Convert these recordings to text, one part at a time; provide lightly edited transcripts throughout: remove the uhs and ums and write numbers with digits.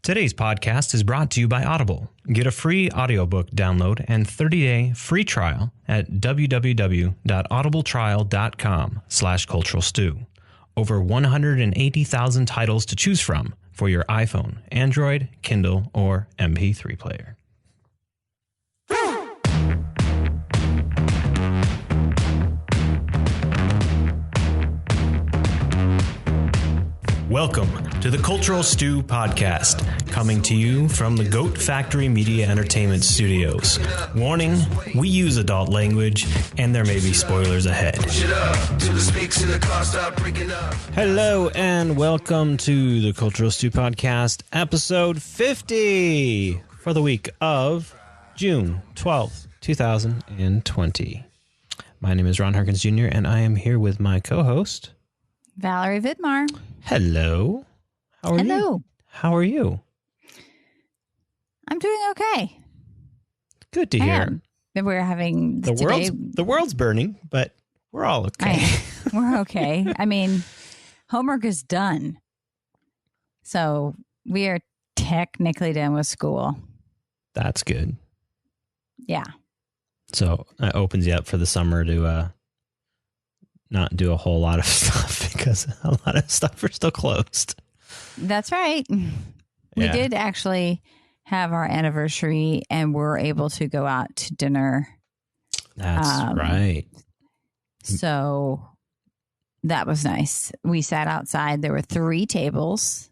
Today's podcast is brought to you by Audible. Get a free audiobook download and 30-day free trial at www.audibletrial.com/culturalstew. Over 180,000 titles to choose from for your iPhone, Android, Kindle, or MP3 player. Welcome to the Cultural Stew Podcast, coming to you from the Goat Factory Media Entertainment Studios. Warning, we use adult language, and there may be spoilers ahead. Hello, and welcome to the Cultural Stew Podcast, episode 50, for the week of June 12th, 2020. My name is Ron Harkins Jr., and I am here with my co-host, Valerie Vidmar. Hello. How are you? How are you? I'm doing okay. Good to hear. We're having the world's burning, but we're all okay. We're okay. I mean, homework is done. So we are technically done with school. That's good. Yeah. So that opens you up for the summer to not do a whole lot of stuff because a lot of stuff are still closed. That's right. We did actually have our anniversary and we're able to go out to dinner. That's right. So that was nice. We sat outside. There were 3 tables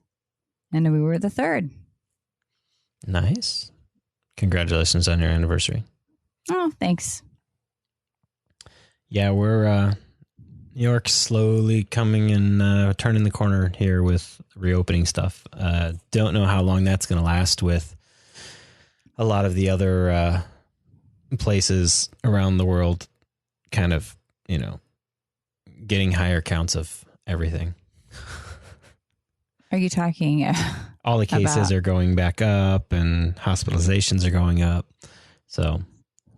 and we were the third. Nice. Congratulations on your anniversary. Oh, thanks. Yeah, we're New York's slowly coming and turning the corner here with reopening stuff. Don't know how long that's going to last with a lot of the other places around the world kind of, getting higher counts of everything. Are you talking all the cases are going back up and hospitalizations are going up. So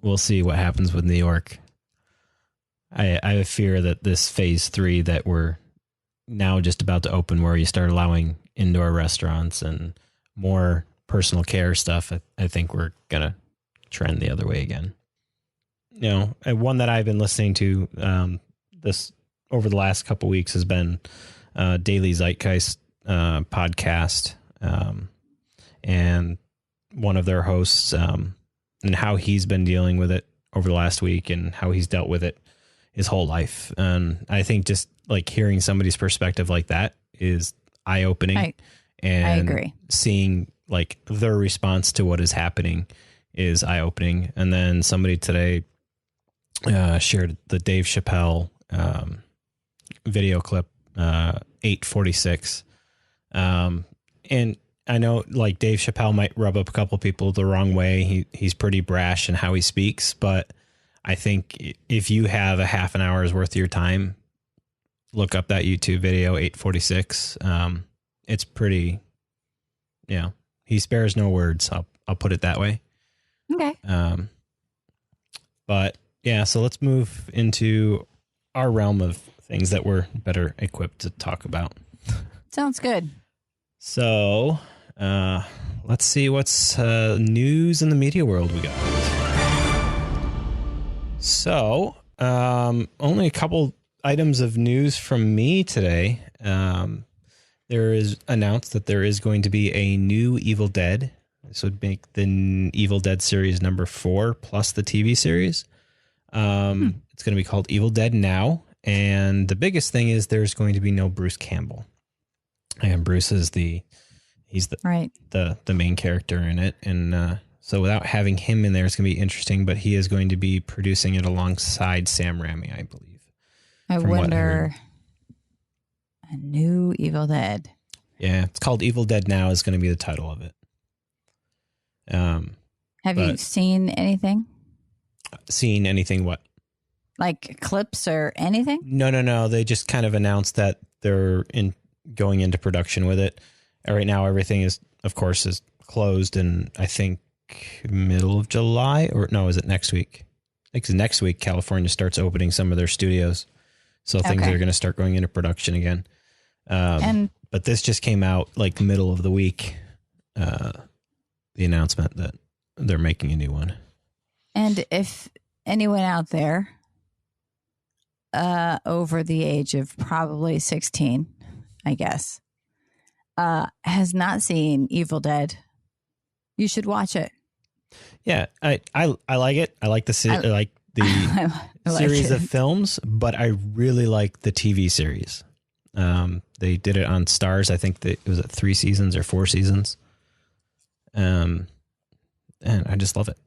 we'll see what happens with New York. I have a fear that this phase 3 that we're now just about to open, where you start allowing indoor restaurants and more personal care stuff, I think we're going to trend the other way again. One that I've been listening to this over the last couple of weeks has been Daily Zeitgeist podcast, and one of their hosts and how he's been dealing with it over the last week and how he's dealt with it his whole life. And I think just like hearing somebody's perspective like that is eye-opening. And I agree. Seeing like their response to what is happening is eye-opening. And then somebody today shared the Dave Chappelle video clip, 846. And I know like Dave Chappelle might rub up a couple people the wrong way. He's pretty brash in how he speaks, but I think if you have a half an hour's worth of your time, look up that YouTube video, 846. It's pretty, he spares no words. I'll put it that way. Okay. But yeah, so let's move into our realm of things that we're better equipped to talk about. Sounds good. So, let's see what's news in the media world we got. So, only a couple items of news from me today. There is announced that there is going to be a new Evil Dead. This would make the Evil Dead series number 4 plus the TV series. It's going to be called Evil Dead Now. And the biggest thing is there's going to be no Bruce Campbell. And Bruce is the main character in it. And, so without having him in there, it's going to be interesting, but he is going to be producing it alongside Sam Raimi, I believe. I wonder, a new Evil Dead. Yeah, it's called Evil Dead Now is going to be the title of it. Have you seen anything? Seen anything what? Like clips or anything? No. They just kind of announced that they're going into production with it. Right now, everything is closed, and I think middle of July, or no, is it next week? I think next week California starts opening some of their studios, so things are going to start going into production again. But this just came out like middle of the week, the announcement that they're making a new one. And if anyone out there over the age of probably 16, I guess, has not seen Evil Dead, you should watch it. Yeah, I like it. I like the series of films, but I really like the TV series. They did it on Stars. I think that it was 3 seasons or 4 seasons. And I just love it.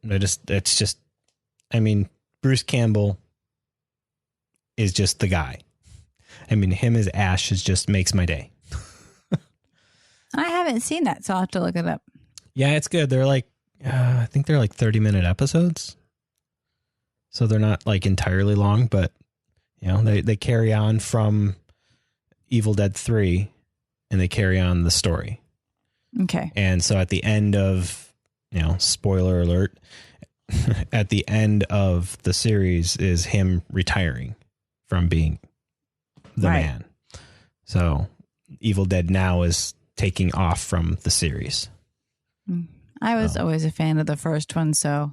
I mean, Bruce Campbell is just the guy. I mean, him as Ash just makes my day. I haven't seen that, so I'll have to look it up. Yeah, it's good. They're like, I think they're like 30-minute episodes. So they're not like entirely long, but you know, they carry on from Evil Dead 3 and they carry on the story. Okay. And so at the end of, you know, spoiler alert, at the end of the series is him retiring from being the man. So Evil Dead now is taking off from the series. I was always a fan of the first one, so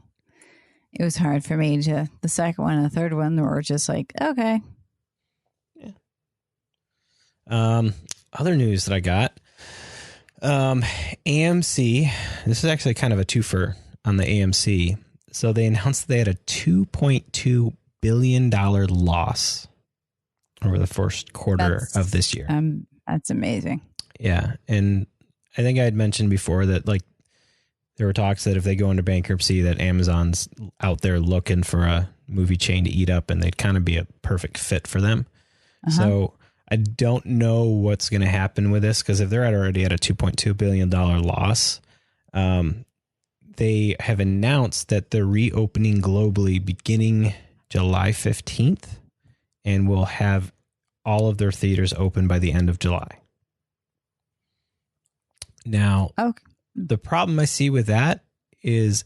it was hard for me to, the second one and the third one were just like, okay. Yeah. Other news that I got, AMC, this is actually kind of a twofer on the AMC. So they announced they had a $2.2 billion loss over the first quarter of this year. That's amazing. Yeah. And I think I had mentioned before that like there were talks that if they go into bankruptcy that Amazon's out there looking for a movie chain to eat up and they'd kind of be a perfect fit for them. So I don't know what's going to happen with this because if they're already at a $2.2 billion loss, they have announced that they're reopening globally beginning July 15th and will have all of their theaters open by the end of July. Now, the problem I see with that is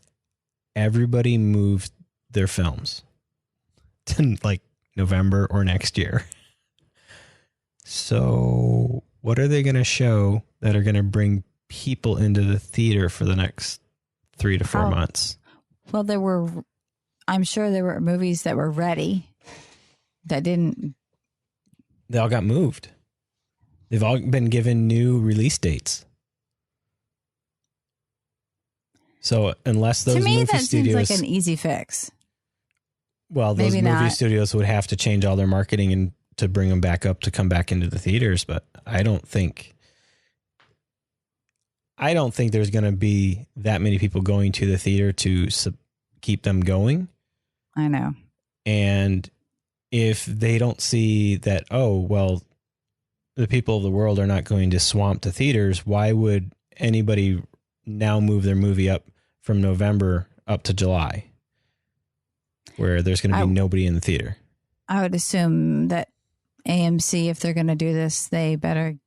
everybody moved their films to like November or next year. So what are they going to show that are going to bring people into the theater for the next 3 to 4 months? Well, I'm sure there were movies that were ready that didn't. They all got moved. They've all been given new release dates. So unless those movie studios, seems like an easy fix. Well, those movie studios would have to change all their marketing and to bring them back up to come back into the theaters. But I don't think there's going to be that many people going to the theater to keep them going. I know. And if they don't see that, oh, well, the people of the world are not going to swamp the theaters, why would anybody now move their movie up from November up to July where there's going to be nobody in the theater? I would assume that AMC, if they're going to do this, they better,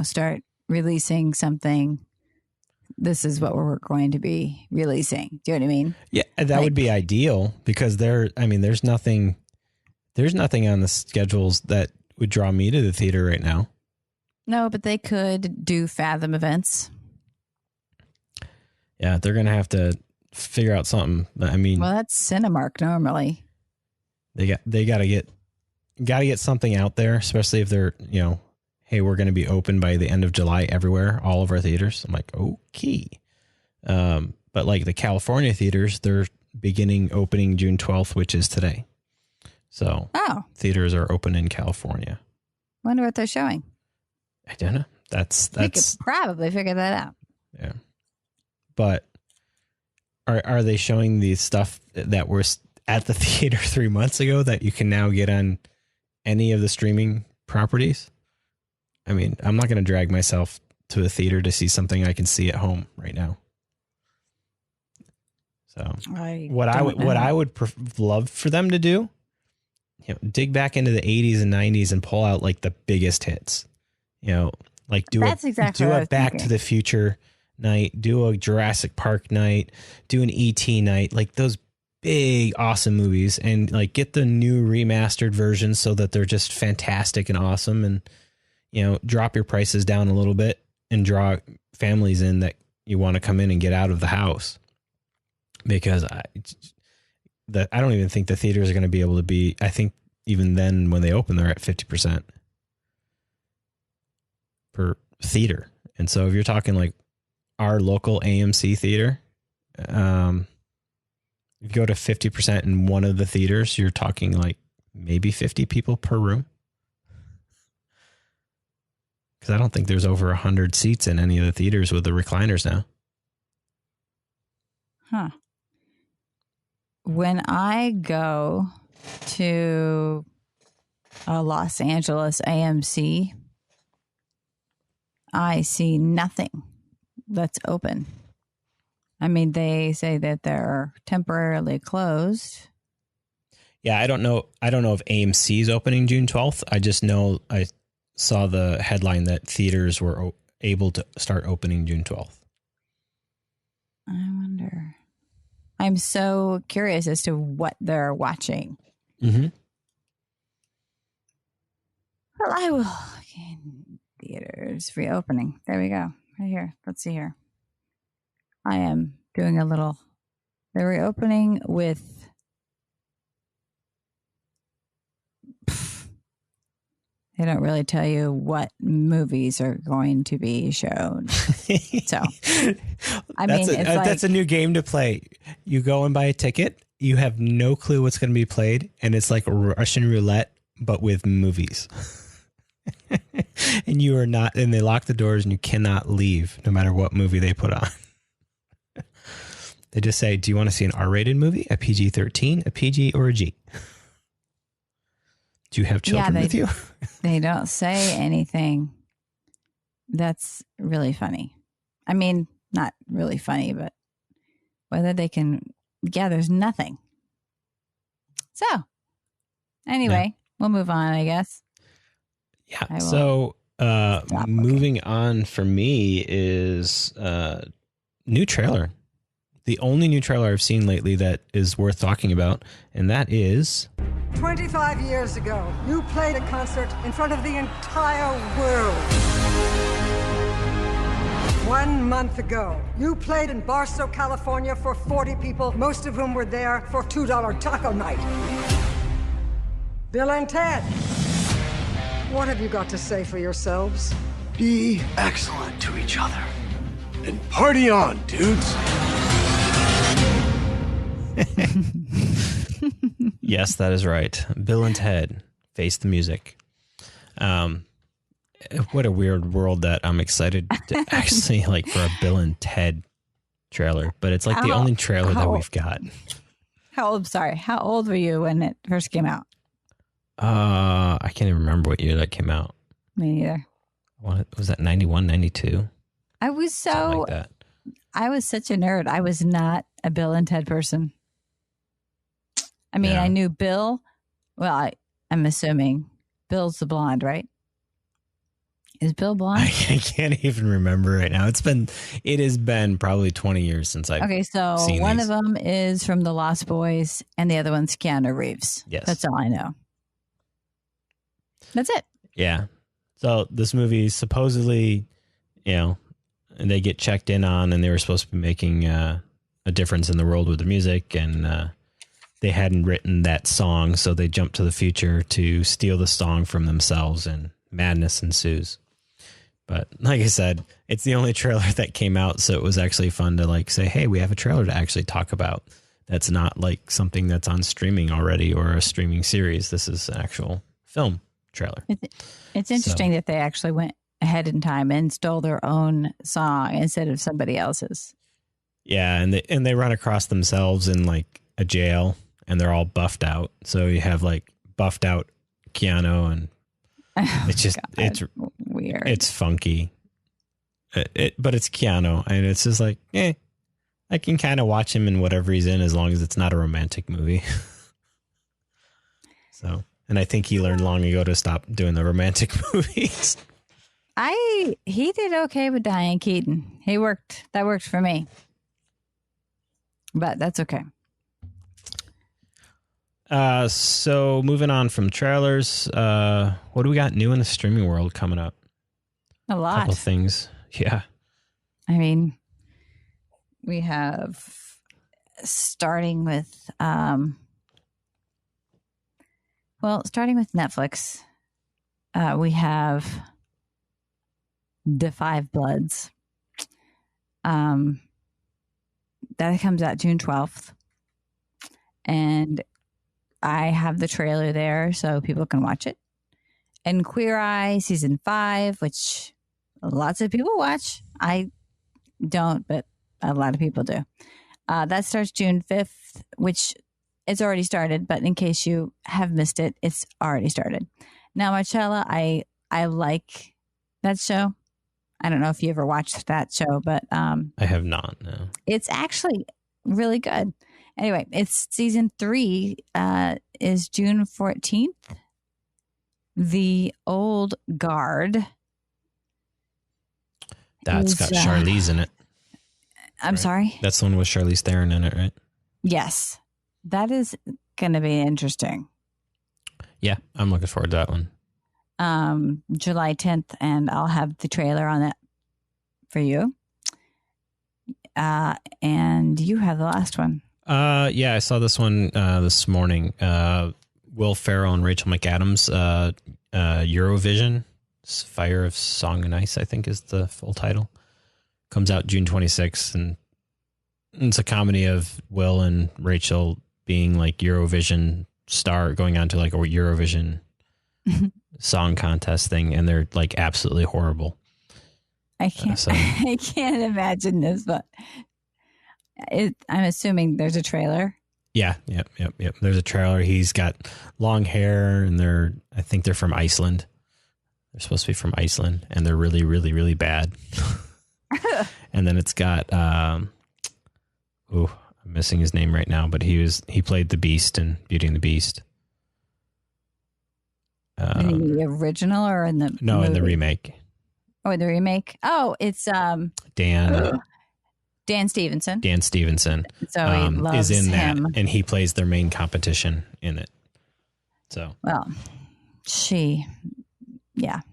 start releasing something. This is what we're going to be releasing. Do you know what I mean? Yeah, that would be ideal because there's nothing on the schedules that would draw me to the theater right now. No, but they could do Fathom events. Yeah, they're going to have to figure out something. I mean, well, that's Cinemark normally. They got to get something out there, especially if they're, hey, we're going to be open by the end of July everywhere, all of our theaters. I'm like, okay. But like the California theaters, they're opening June 12th, which is today. So theaters are open in California. Wonder what they're showing. I don't know. That's we could probably figure that out. Yeah. But are they showing the stuff that was at the theater 3 months ago that you can now get on any of the streaming properties? I mean, I'm not going to drag myself to a theater to see something I can see at home right now. So what I would love for them to do, dig back into the 80s and 90s and pull out like the biggest hits, like do a Back to the Future night, do a Jurassic Park night, do an E.T. night, like those big, awesome movies, and like get the new remastered versions so that they're just fantastic and awesome, and drop your prices down a little bit and draw families in that you want to come in and get out of the house, because I don't even think the theaters are going to be able to be. I think even then when they open, they're at 50% per theater. And so if you're talking like our local AMC theater, if you go to 50% in one of the theaters, you're talking like maybe 50 people per room. Because I don't think there's over 100 seats in any of the theaters with the recliners now. Huh. When I go to a Los Angeles AMC, I see nothing that's open. I mean, they say that they're temporarily closed. Yeah, I don't know if AMC is opening June 12th. I just know I saw the headline that theaters were able to start opening June 12th. I wonder. I'm so curious as to what they're watching. Mm-hmm. Well, I will. Okay. Theaters reopening. There we go. Right here. Let's see here. I am doing a little. They're reopening with. They don't really tell you what movies are going to be shown. So, that's a new game to play. You go and buy a ticket. You have no clue what's going to be played, and it's like Russian roulette, but with movies. And you are not, and they lock the doors, and you cannot leave, no matter what movie they put on. They just say, "Do you want to see an R-rated movie, a PG-13, a PG, or a G?" Do you have children with you? They don't say anything. That's really funny. I mean, not really funny, but whether they can, there's nothing. So, anyway, We'll move on, I guess. Yeah. So, moving on for me is new trailer. The only new trailer I've seen lately that is worth talking about, and that is... 25 years ago, you played a concert in front of the entire world. 1 month ago, you played in Barstow, California for 40 people, most of whom were there for $2 taco night. Bill and Ted, what have you got to say for yourselves? Be excellent to each other. And party on, dudes. Yes, that is right. Bill and Ted, Face the Music. What a weird world that I'm excited to actually like for a Bill and Ted trailer, but it's like the only trailer that we've got. How old were you when it first came out? I can't even remember what year that came out. Me neither. What was that? 91, 92? I was so like that. I was such a nerd. I was not a Bill and Ted person. I mean, I knew Bill. Well, I'm assuming Bill's the blonde, right? Is Bill blonde? I can't even remember right now. It has been probably 20 years since I've seen one these. of them is from The Lost Boys, and the other one's Keanu Reeves. Yes, that's all I know. That's it. Yeah. So this movie supposedly, they get checked in on, and they were supposed to be making a difference in the world with the music, and they hadn't written that song, so they jumped to the future to steal the song from themselves, and madness ensues. But like I said, it's the only trailer that came out, so it was actually fun to like say, hey, we have a trailer to actually talk about. That's not like something that's on streaming already or a streaming series. This is an actual film trailer. It's interesting that they actually went ahead in time and stole their own song instead of somebody else's. Yeah, and they run across themselves in like a jail, and they're all buffed out. So you have like buffed out Keanu, and it's just it's weird. It's funky, but it's Keanu, and it's just like, I can kind of watch him in whatever he's in as long as it's not a romantic movie. So, and I think he learned long ago to stop doing the romantic movies. He did okay with Diane Keaton. That worked for me, but that's okay. So moving on from trailers, what do we got new in the streaming world coming up? A lot. Couple things. Yeah. I mean, we have starting with Netflix, we have The Five Bloods. That comes out June 12th. And I have the trailer there so people can watch it. And Queer Eye season 5, which lots of people watch. I don't, but a lot of people do. That starts June 5th, which it's already started, but in case you have missed it, it's already started. Now, Marcella, I like that show. I don't know if you ever watched that show, but I have not, no. It's actually really good. Anyway, it's season 3 is June 14th. The Old Guard. That's got Charlize in it. I'm sorry? That's the one with Charlize Theron in it, right? Yes. That is going to be interesting. Yeah, I'm looking forward to that one. July 10th, and I'll have the trailer on that for you. And you have the last one. Yeah, I saw this one this morning. Will Ferrell and Rachel Mcadams, Eurovision, Fire of Song and Ice, I think is the full title. Comes out June 26th, and it's a comedy of Will and Rachel being like Eurovision star, going on to like a Eurovision song contest thing, and they're like absolutely horrible. I can't I can't imagine this, but I'm assuming there's a trailer. Yeah, yep. There's a trailer. He's got long hair, and I think they're from Iceland. They're supposed to be from Iceland, and they're really, really, really bad. And then it's got I'm missing his name right now, but he played the Beast in Beauty and the Beast. In the original or in the movie? In the remake. Oh, in the remake. Oh, it's Dan Stevenson. Dan Stevenson. So he loves is in him. that, and he plays their main competition in it. So well, she loves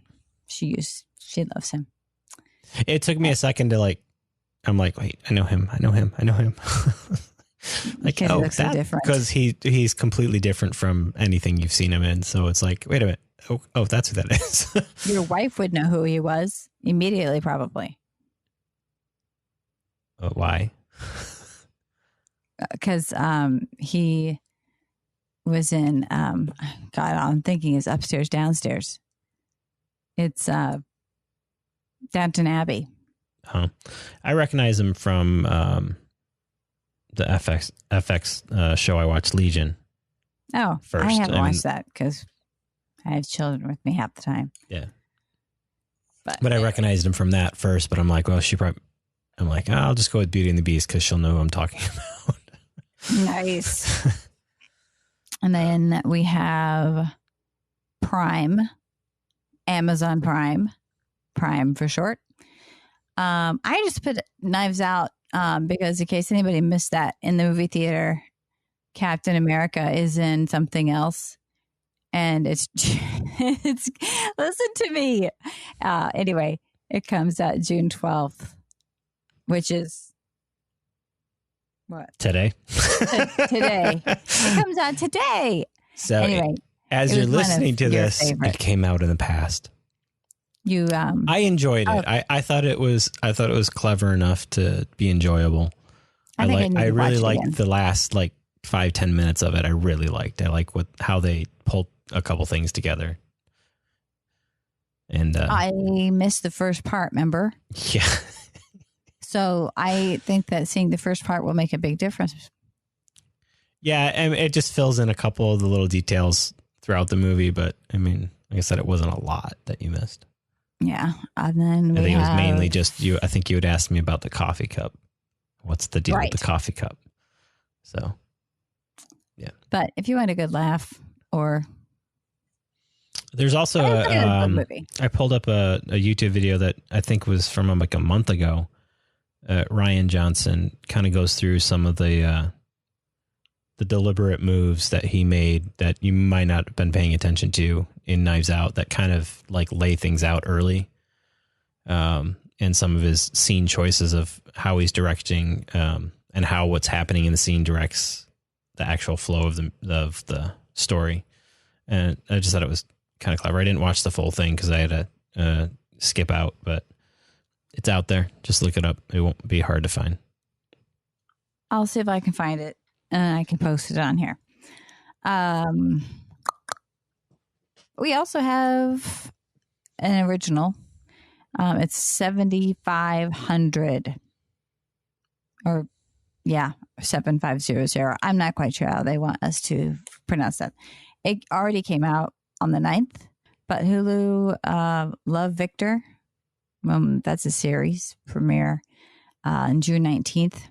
him. It took me a second to I'm like, wait, I know him. Like, because he looks so different. Because he's completely different from anything you've seen him in. So it's like, wait a minute. Oh, that's who that is. Your wife would know who he was immediately, probably. Why? Because he was in God, I'm thinking is Upstairs Downstairs. It's Downton Abbey. Huh. I recognize him from the FX show I watched, Legion. Oh, first. I haven't watched that because I have children with me half the time. Yeah. But I recognized him from that first, but I'm like, well, I'll just go with Beauty and the Beast because she'll know who I'm talking about. Nice. And then we have Prime, Amazon Prime for short. I just put Knives Out because in case anybody missed that in the movie theater, Captain America is in something else. And it's listen to me. Anyway, it comes out June 12th, which is what? Today. Today. It comes out today. So anyway, as you're listening to this, it came out in the past. I enjoyed it. I thought it was clever enough to be enjoyable. I really liked the last 5-10 minutes of it. I really liked. I like how they pulled a couple things together. And I missed the first part, remember? Yeah. So I think that seeing the first part will make a big difference. Yeah, and it just fills in a couple of the little details throughout the movie, but I mean, like I said, it wasn't a lot that you missed. Yeah, and then I think it was mainly just you. I think you had asked me about the coffee cup. What's the deal with the coffee cup? So, yeah. But if you want a good laugh, or there's also I pulled up a YouTube video that I think was from a month ago. Ryan Johnson kind of goes through some of the deliberate moves that he made that you might not have been paying attention to in Knives Out that kind of lay things out early. and some of his scene choices of how he's directing, and how what's happening in the scene directs the actual flow of the story. And I just thought it was kind of clever. I didn't watch the full thing because I had to skip out, but it's out there. Just look it up. It won't be hard to find. I'll see if I can find it and I can post it on here. We also have an original. It's 7500 or 7500. I'm not quite sure how they want us to pronounce that. It already came out on the 9th, but Hulu, Love Victor. That's a series premiere on June 19th.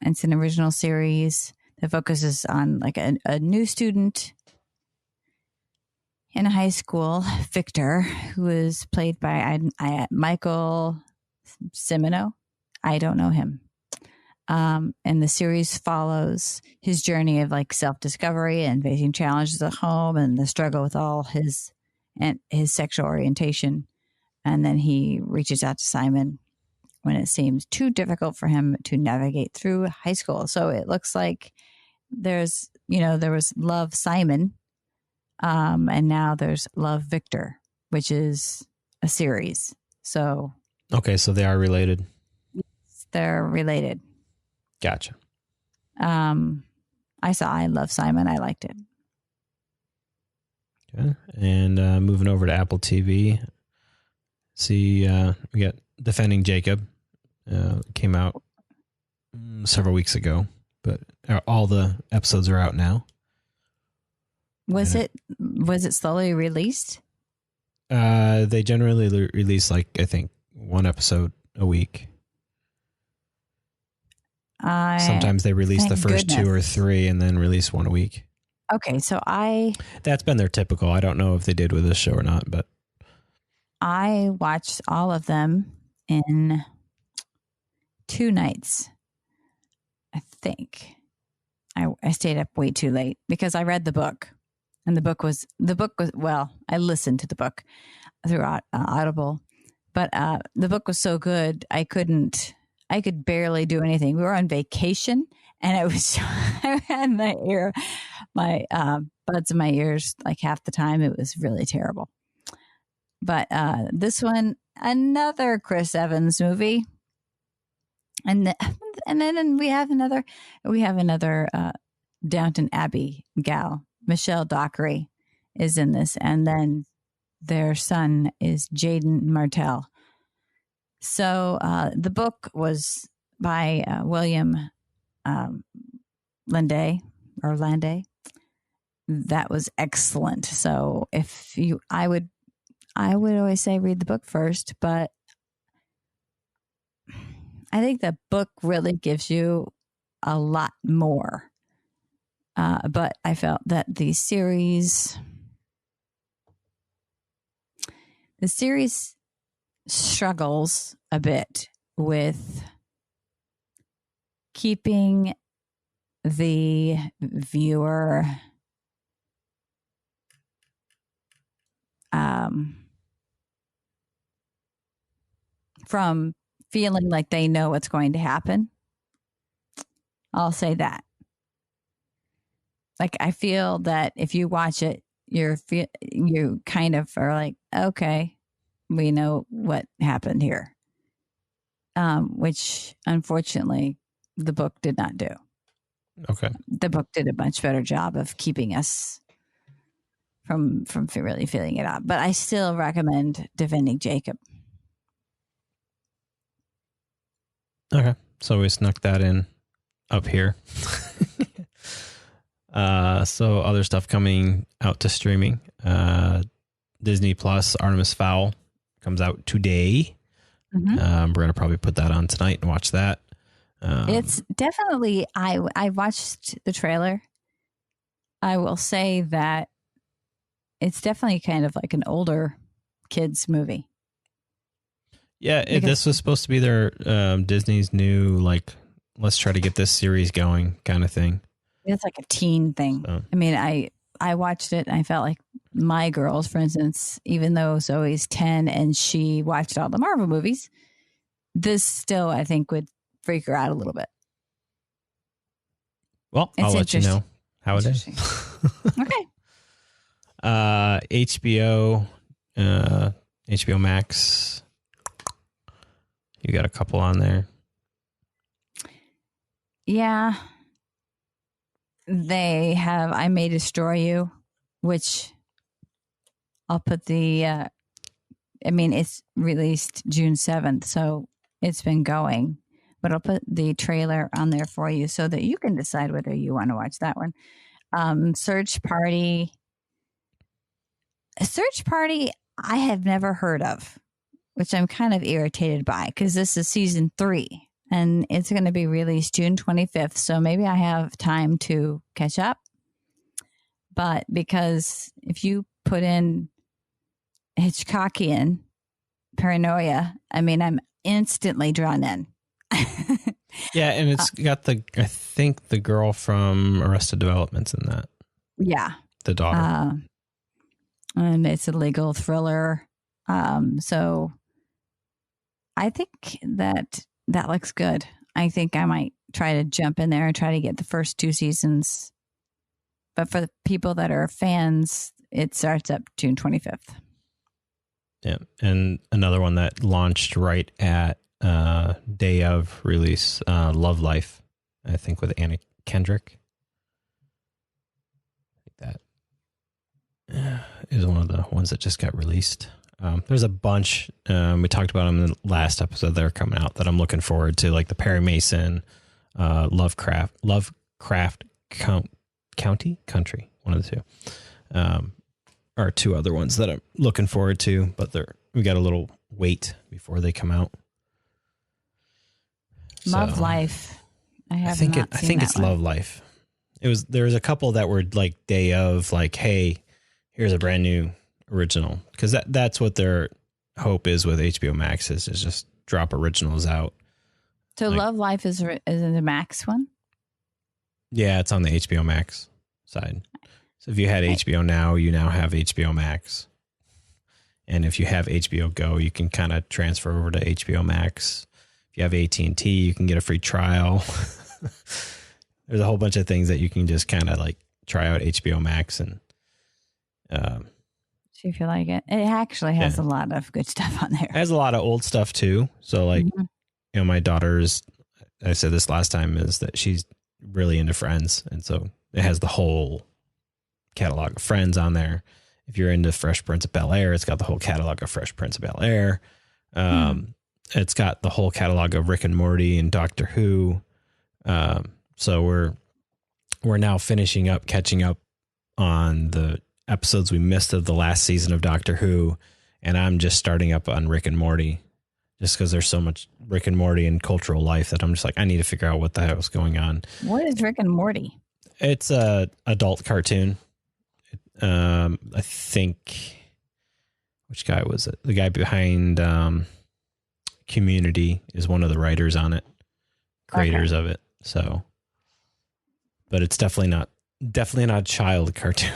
It's an original series that focuses on like a new student in high school, Victor, who is played by Michael Cimino. I don't know him. And the series follows his journey of like self-discovery and facing challenges at home and the struggle with all his sexual orientation. And then he reaches out to Simon when it seems too difficult for him to navigate through high school. So it looks like there was Love Simon, and now there's Love Victor, which is a series. So okay, so they are related. They're related. Gotcha. I Love Simon. I liked it. Okay. And moving over to Apple TV, we got Defending Jacob. Came out several weeks ago, but all the episodes are out now. Was it slowly released? They generally release I think one episode a week. Sometimes they release the first 2 or 3 and then release one a week. Okay, so that's been their typical. I don't know if they did with this show or not, but I watched all of them in 2 nights. I think I stayed up way too late because I read the book, and the book was I listened to the book through Audible, but the book was so good I could barely do anything. We were on vacation, and it was I had my buds in my ears like half the time. It was really terrible. But this one, another Chris Evans movie, and then we have another Downton Abbey gal, Michelle Dockery, is in this, and then their son is Jaden Martell. So the book was by William Landay. That was excellent. So I would always say read the book first, but I think the book really gives you a lot more. But I felt that the series struggles a bit with keeping the viewer from feeling like they know what's going to happen. I'll say that. Like, I feel that if you watch it, you kind of are like, okay, we know what happened here. Which unfortunately the book did not do. Okay. The book did a much better job of keeping us from really feeling it out. But I still recommend Defending Jacob. Okay. So we snuck that in up here. So other stuff coming out to streaming. Disney Plus, Artemis Fowl comes out today. Mm-hmm. We're going to probably put that on tonight and watch that. It's definitely, I watched the trailer. I will say that it's definitely kind of like an older kids movie. Yeah, this was supposed to be their Disney's new, like, let's try to get this series going kind of thing. It's like a teen thing. So. I mean, I watched it and I felt like my girls, for instance, even though Zoe's 10 and she watched all the Marvel movies, this still, I think, would freak her out a little bit. Well, I'll let you know how it is. Okay. HBO Max. You got a couple on there. Yeah. They have I May Destroy You, which I'll put it's released June 7th, so it's been going. But I'll put the trailer on there for you so that you can decide whether you want to watch that one. Search Party. Search Party, I have never heard of, which I'm kind of irritated by because this is season 3 and it's going to be released June 25th. So maybe I have time to catch up. But because if you put in Hitchcockian paranoia, I'm instantly drawn in. Yeah, and it's got I think the girl from Arrested Development's in that. Yeah. The daughter. And it's a legal thriller. So I think that looks good. I think I might try to jump in there and try to get the first 2 seasons. But for the people that are fans, it starts up June 25th. Yeah. And another one that launched right at day of release, Love Life, I think with Anna Kendrick. That is one of the ones that just got released. There's a bunch. We talked about them in the last episode that are coming out that I'm looking forward to, like the Perry Mason, Lovecraft Country, one of the two. Are 2 other ones that I'm looking forward to, but we got a little wait before they come out. Love Life. I think it's one. Love Life. There was a couple that were like day of, like, hey, here's a brand new original, because that's what their hope is with HBO Max is just drop originals out. So Love Life is in the Max one? Yeah, it's on the HBO Max side. So if you had HBO Now, you now have HBO Max. And if you have HBO Go, you can kind of transfer over to HBO Max. If you have AT&T, you can get a free trial. There's a whole bunch of things that you can just kind of like try out HBO Max and see if you like it. It actually has a lot of good stuff on there. It has a lot of old stuff too. So like, my daughter's, I said this last time, is that she's really into Friends. And so it has the whole catalog of Friends on there. If you're into Fresh Prince of Bel-Air, it's got the whole catalog of Fresh Prince of Bel-Air. It's got the whole catalog of Rick and Morty and Doctor Who. So we're now catching up on the episodes we missed of the last season of Doctor Who, and I'm just starting up on Rick and Morty, just because there's so much Rick and Morty in cultural life that I'm just like, I need to figure out what the hell is going on. What is Rick and Morty? It's a adult cartoon. I think, which guy was it? The guy behind Community is one of the writers on it, creators of it. So, but it's definitely not a child cartoon.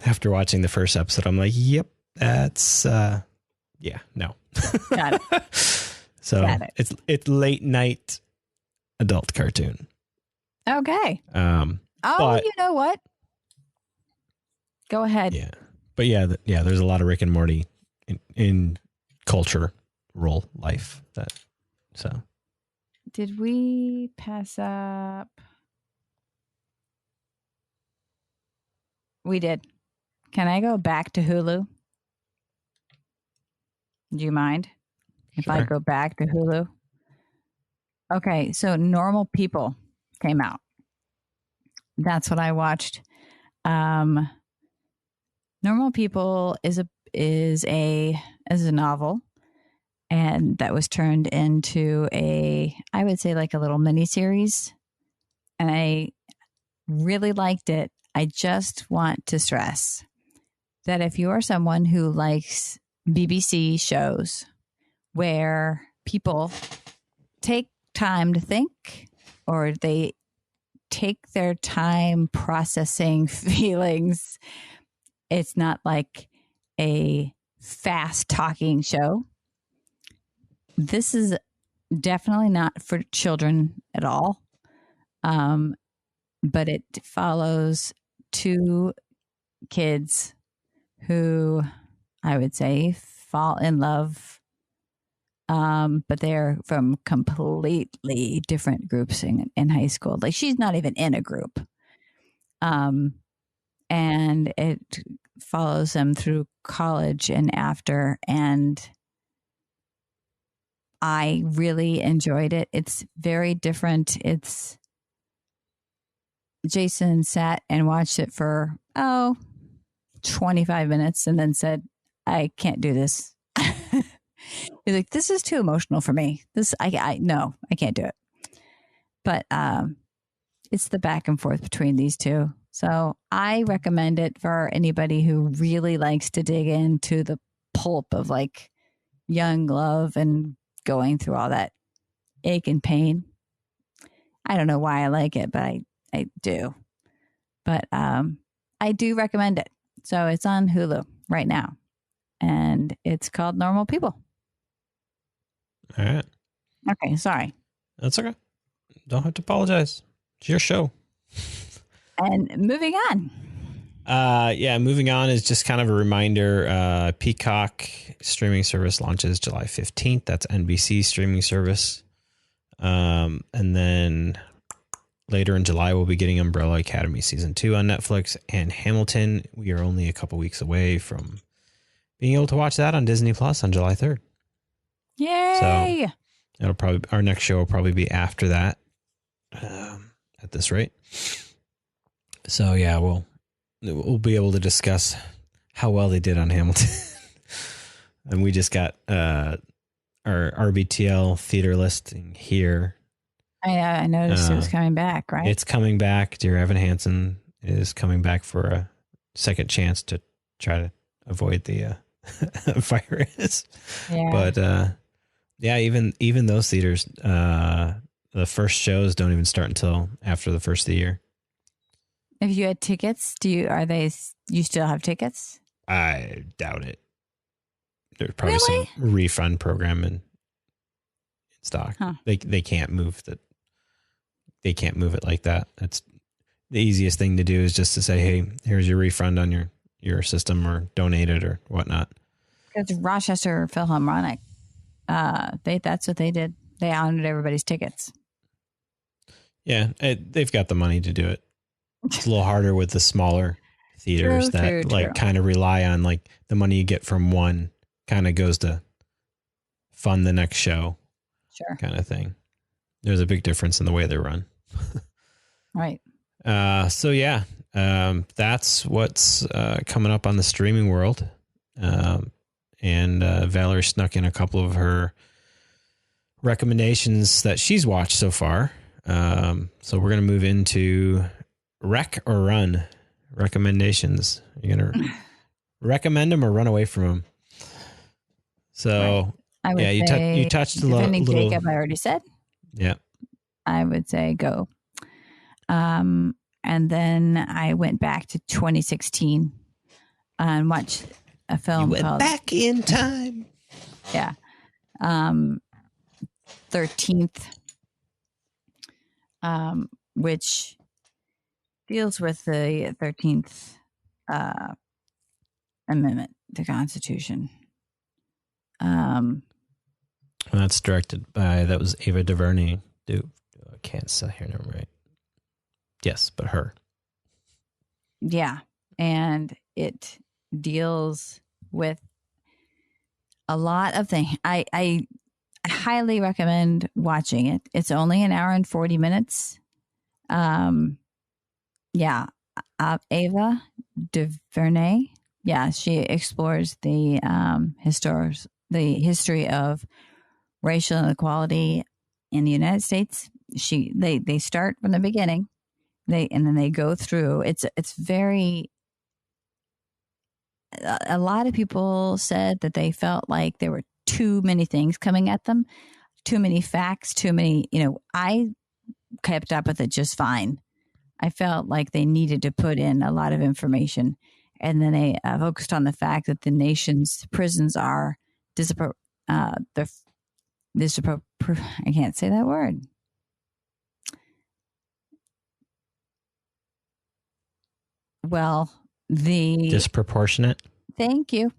After watching the first episode, I'm like, yep, that's no. Got it. So it's late night adult cartoon. Okay. But, you know what? Go ahead. Yeah. But there's a lot of Rick and Morty in cultural life. Did we pass up? We did. Can I go back to Hulu? Do you mind if I go back to Hulu? Okay, so Normal People came out. That's what I watched. Normal People is a novel, and that was turned into I would say like a little mini series, and I really liked it. I just want to stress that if you are someone who likes BBC shows where people take time to think, or they take their time processing feelings, it's not like a fast talking show. this is definitely not for children at all. But it follows two kids who I would say fall in love. But they're from completely different groups in high school. Like she's not even in a group. And it follows them through college and after. And I really enjoyed it. It's very different. Jason sat and watched it for, 25 minutes and then said, I can't do this. He's like, this is too emotional for me. No, I can't do it. But it's the back and forth between these two. So I recommend it for anybody who really likes to dig into the pulp of like young love and going through all that ache and pain. I don't know why I like it, but I do. But I do recommend it. So it's on Hulu right now. And it's called Normal People. All right. Okay, sorry. That's okay. Don't have to apologize. It's your show. And moving on. Moving on is just kind of a reminder. Peacock streaming service launches July 15th. That's NBC streaming service. And then later in July, we'll be getting Umbrella Academy Season 2 on Netflix. And Hamilton, we are only a couple weeks away from being able to watch that on Disney Plus on July 3rd. Yay! So our next show will probably be after that at this rate. So yeah, we'll be able to discuss how well they did on Hamilton. And we just got our RBTL theater listing here. I noticed it was coming back, right? It's coming back. Dear Evan Hansen is coming back for a second chance to try to avoid the virus. Yeah. But even those theaters, the first shows don't even start until after the first of the year. If you had tickets, you still have tickets? I doubt it. There's probably Really? some refund program in stock. Huh. They can't move that. They can't move it like that. That's the easiest thing to do is just to say, hey, here's your refund on your system or donate it or whatnot. Because Rochester Philharmonic, that's what they did. They honored everybody's tickets. Yeah, they've got the money to do it. It's a little harder with the smaller theaters True. kind of rely on like the money you get from one kind of goes to fund the next show. Sure. Kind of thing. There's a big difference in the way they run. Right. So that's what's coming up on the streaming world. And Valerie snuck in a couple of her recommendations that she's watched so far. So we're going to move into Rec or Run recommendations. You're going to recommend them or run away from them. So Right. you touched a little. Jacob, I already said. Yeah. I would say go. And then I went back to 2016 and watched a film called Back in Time. Yeah. 13th, which deals with the 13th Amendment to the Constitution. That's directed by, that was Ava DuVernay. I can't say her name right. Yes, but her. Yeah. And it deals with a lot of things. I highly recommend watching it. It's only an hour and 40 minutes. Ava DuVernay. Yeah, she explores the history of racial inequality in the United States. They start from the beginning. And then they go through. It's very. A lot of people said that they felt like there were too many things coming at them, too many facts, too many. I kept up with it just fine. I felt like they needed to put in a lot of information, and then they focused on the fact that the nation's prisons are I can't say that word. Well, the disproportionate. Thank you.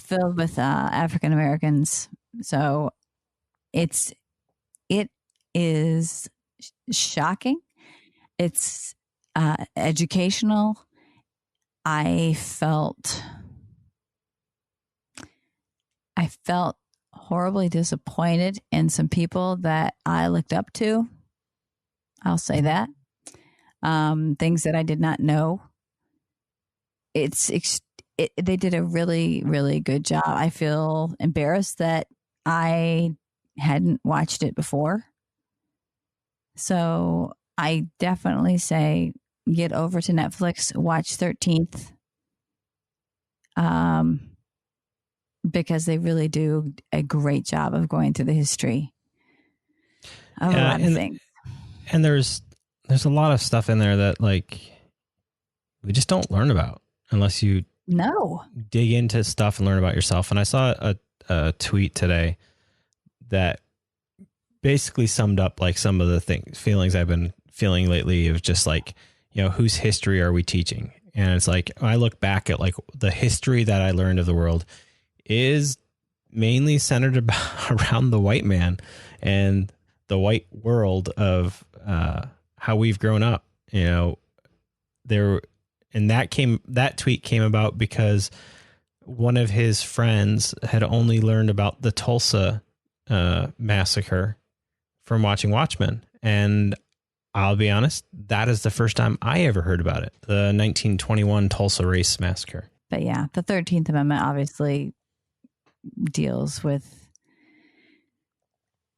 Filled with African Americans. So it is shocking. It's educational. I felt horribly disappointed in some people that I looked up to. I'll say that. Things that I did not know. They did a really, really good job. I feel embarrassed that I hadn't watched it before. So I definitely say get over to Netflix, watch 13th. Because they really do a great job of going through the history of a lot of things. And there's a lot of stuff in there that like we just don't learn about unless you dig into stuff and learn about yourself. And I saw a tweet today that basically summed up like some of the feelings I've been feeling lately of just like, whose history are we teaching? And it's like, I look back at like the history that I learned of the world is mainly centered around the white man and the white world of how we've grown up. That tweet came about because one of his friends had only learned about the Tulsa massacre from watching Watchmen. And I'll be honest, that is the first time I ever heard about it. The 1921 Tulsa Race Massacre. But yeah, the 13th Amendment obviously deals with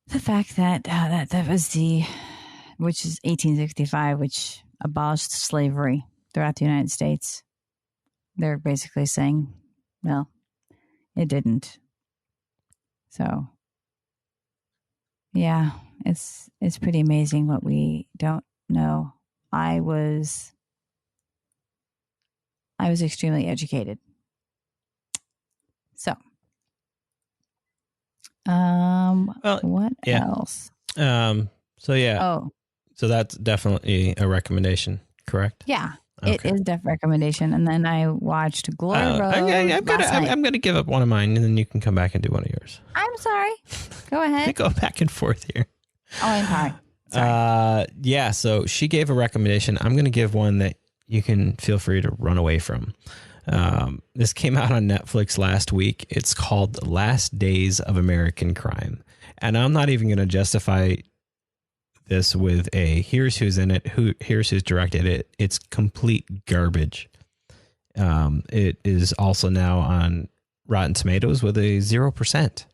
the fact that that was which is 1865, which abolished slavery throughout the United States. They're basically saying, well, it didn't. So yeah, it's pretty amazing what we don't know. I was extremely educated. So, what else? So that's definitely a recommendation, correct? Yeah, okay. It is a recommendation. And then I watched Glory Road. I'm going to give up one of mine, and then you can come back and do one of yours. I'm sorry. Go ahead. I go back and forth here. Oh, I'm sorry. Yeah. So she gave a recommendation. I'm going to give one that you can feel free to run away from. This came out on Netflix last week. It's called The Last Days of American Crime. And I'm not even going to justify this with here's who's in it, here's who's directed it. It's complete garbage. It is also now on Rotten Tomatoes with a 0%.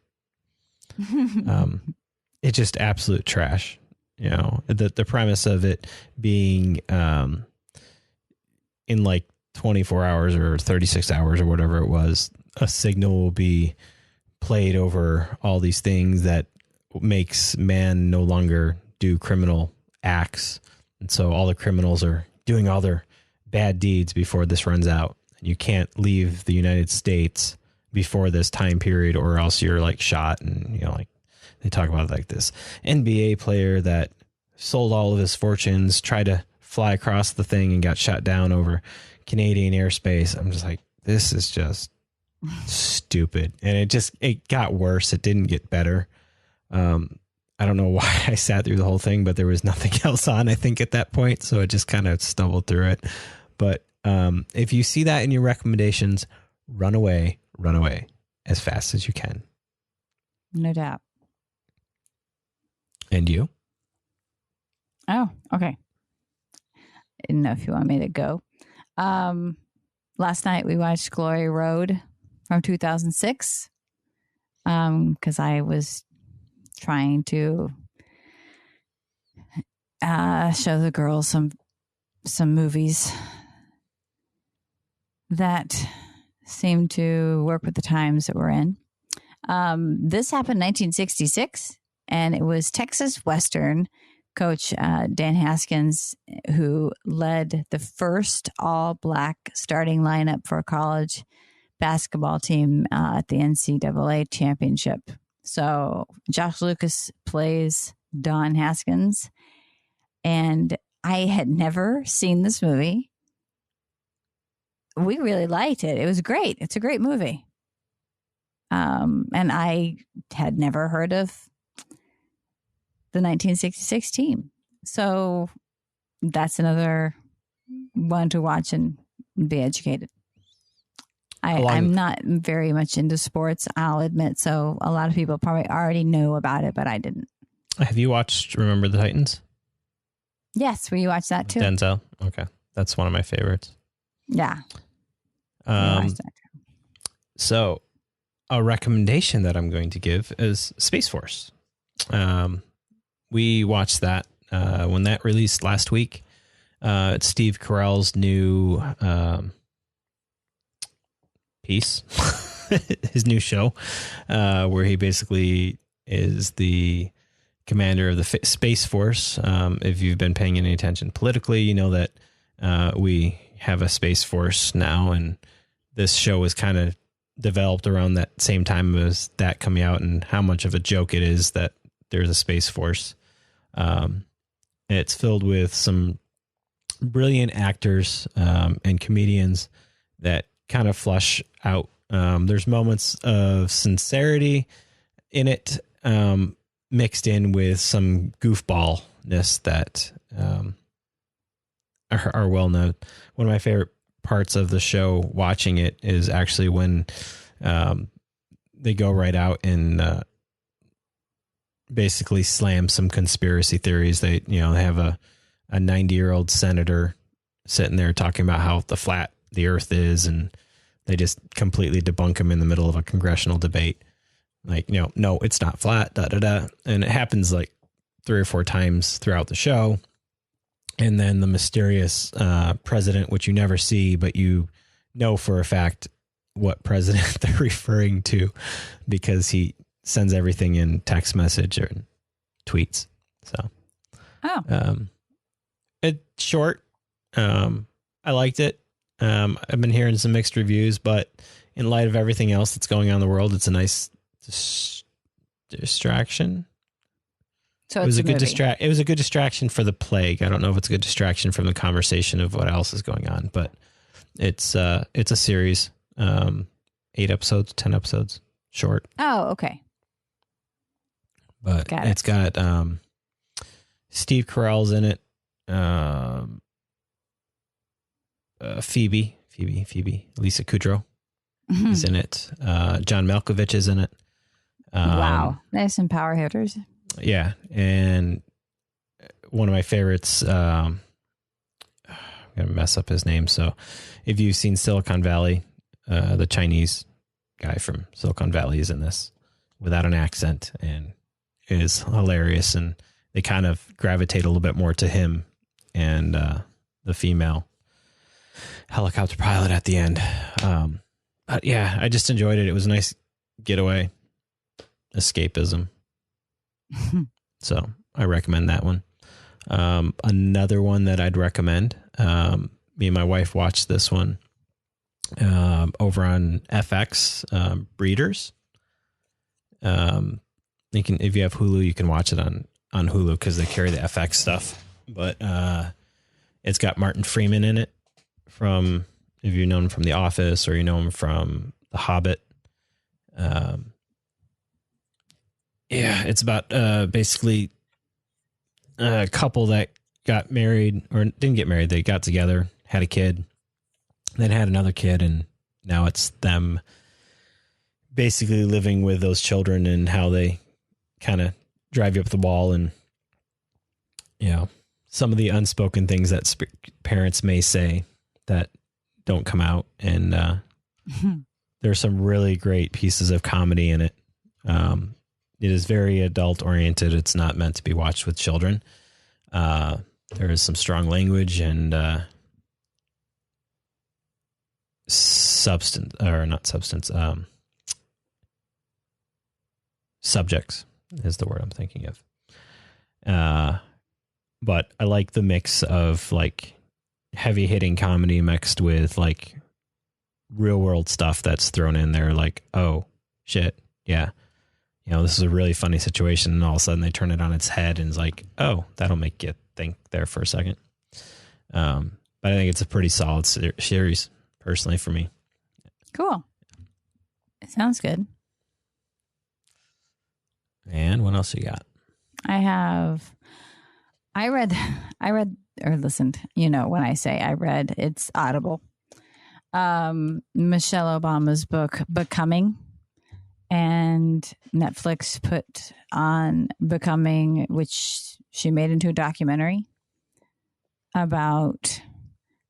It's just absolute trash. The premise of it being in like 24 hours or 36 hours or whatever it was, a signal will be played over all these things that makes man no longer do criminal acts. And so all the criminals are doing all their bad deeds before this runs out. And you can't leave the United States before this time period or else you're like shot. And, like they talk about like this NBA player that sold all of his fortunes, tried to fly across the thing and got shot down over Canadian airspace. I'm just like, this is just stupid. And it got worse. It didn't get better. I don't know why I sat through the whole thing, but there was nothing else on, I think, at that point. So I just kind of stumbled through it. But if you see that in your recommendations, run away as fast as you can. No doubt. And you? Oh, okay. I didn't know if you want me to go. Last night we watched Glory Road from 2006 because I was trying to show the girls some movies that seem to work with the times that we're in. This happened in 1966, and it was Texas Western coach Dan Haskins who led the first all-black starting lineup for a college basketball team at the NCAA championship. So Josh Lucas plays Don Haskins, and I had never seen this movie. We really liked it. It was great. It's a great movie. And I had never heard of the 1966 team. So that's another one to watch and be educated. I'm not very much into sports, I'll admit. So a lot of people probably already know about it, but I didn't. Have you watched Remember the Titans? Yes, will you watch that too? Denzel. Okay. That's one of my favorites. Yeah. So a recommendation that I'm going to give is Space Force. We watched that when that released last week. It's Steve Carell's new piece, his new show, where he basically is the commander of the Space Force. If you've been paying any attention politically, you know that we have a Space Force now, and this show was kind of developed around that same time as that coming out, and how much of a joke it is that there's a Space Force. It's filled with some brilliant actors and comedians that kind of flush out. There's moments of sincerity in it, mixed in with some goofballness that are well known. One of my favorite parts of the show watching it is actually when they go right out and basically slam some conspiracy theories. They have a 90-year-old senator sitting there talking about how flat the earth is, and they just completely debunk him in the middle of a congressional debate. Like, no, it's not flat, And it happens like 3 or 4 times throughout the show. And then the mysterious president, which you never see, but you know for a fact what president they're referring to because he sends everything in text message or tweets. So, it's short. I liked it. I've been hearing some mixed reviews, but in light of everything else that's going on in the world, it's a nice distraction. So it was a good It was a good distraction for the plague. I don't know if it's a good distraction from the conversation of what else is going on, but it's a series, 8 episodes, 10 episodes, short. Oh, okay. But it's got Steve Carell's in it. Phoebe, Lisa Kudrow is in it. John Malkovich is in it. Wow. There's some power hitters. Yeah. And one of my favorites, I'm going to mess up his name. So if you've seen Silicon Valley, the Chinese guy from Silicon Valley is in this without an accent and is hilarious. And they kind of gravitate a little bit more to him and the female helicopter pilot at the end. But yeah, I just enjoyed it. It was a nice getaway, escapism. So I recommend that one. Another one that I'd recommend, me and my wife watched this one over on FX, Breeders. You can, if you have Hulu, you can watch it on Hulu because they carry the FX stuff. But it's got Martin Freeman in it, from, if you know him from The Office or you know him from The Hobbit. Yeah, it's about basically a couple that got married, or didn't get married. They got together, had a kid, then had another kid, and now it's them basically living with those children and how they kind of drive you up the wall, and some of the unspoken things that parents may say that don't come out. And there's some really great pieces of comedy in it. It is very adult oriented. It's not meant to be watched with children. There is some strong language and subjects is the word I'm thinking of. But I like the mix of like heavy hitting comedy mixed with like real world stuff that's thrown in there. Like, oh shit. Yeah. this is a really funny situation, and all of a sudden they turn it on its head and it's like, oh, that'll make you think there for a second. But I think it's a pretty solid series, personally, for me. Cool. It sounds good. And what else you got? I read or listened, when I say I read, it's Audible. Michelle Obama's book, Becoming, and Netflix put on Becoming, which she made into a documentary about,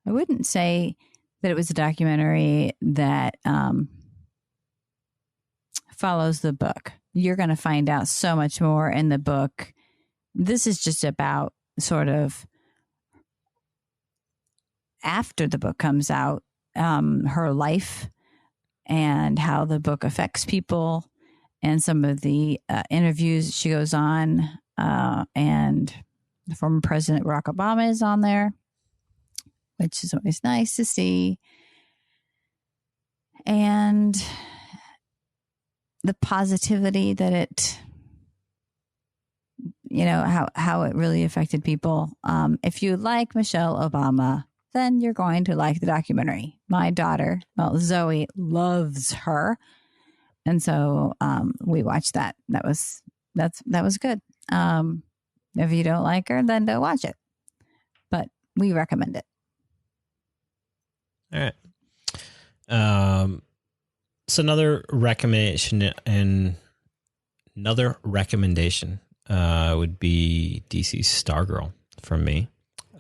I wouldn't say that it was a documentary that follows the book. You're going to find out so much more in the book. This is just about sort of after the book comes out, her life and how the book affects people, and some of the interviews she goes on, and the former President Barack Obama is on there, which is always nice to see. And the positivity that it, how it really affected people. If you like Michelle Obama, then you're going to like the documentary. My daughter, Zoe, loves her. And so we watched that. That was good. If you don't like her, then don't watch it. But we recommend it. All right. So another recommendation would be DC's Stargirl from me.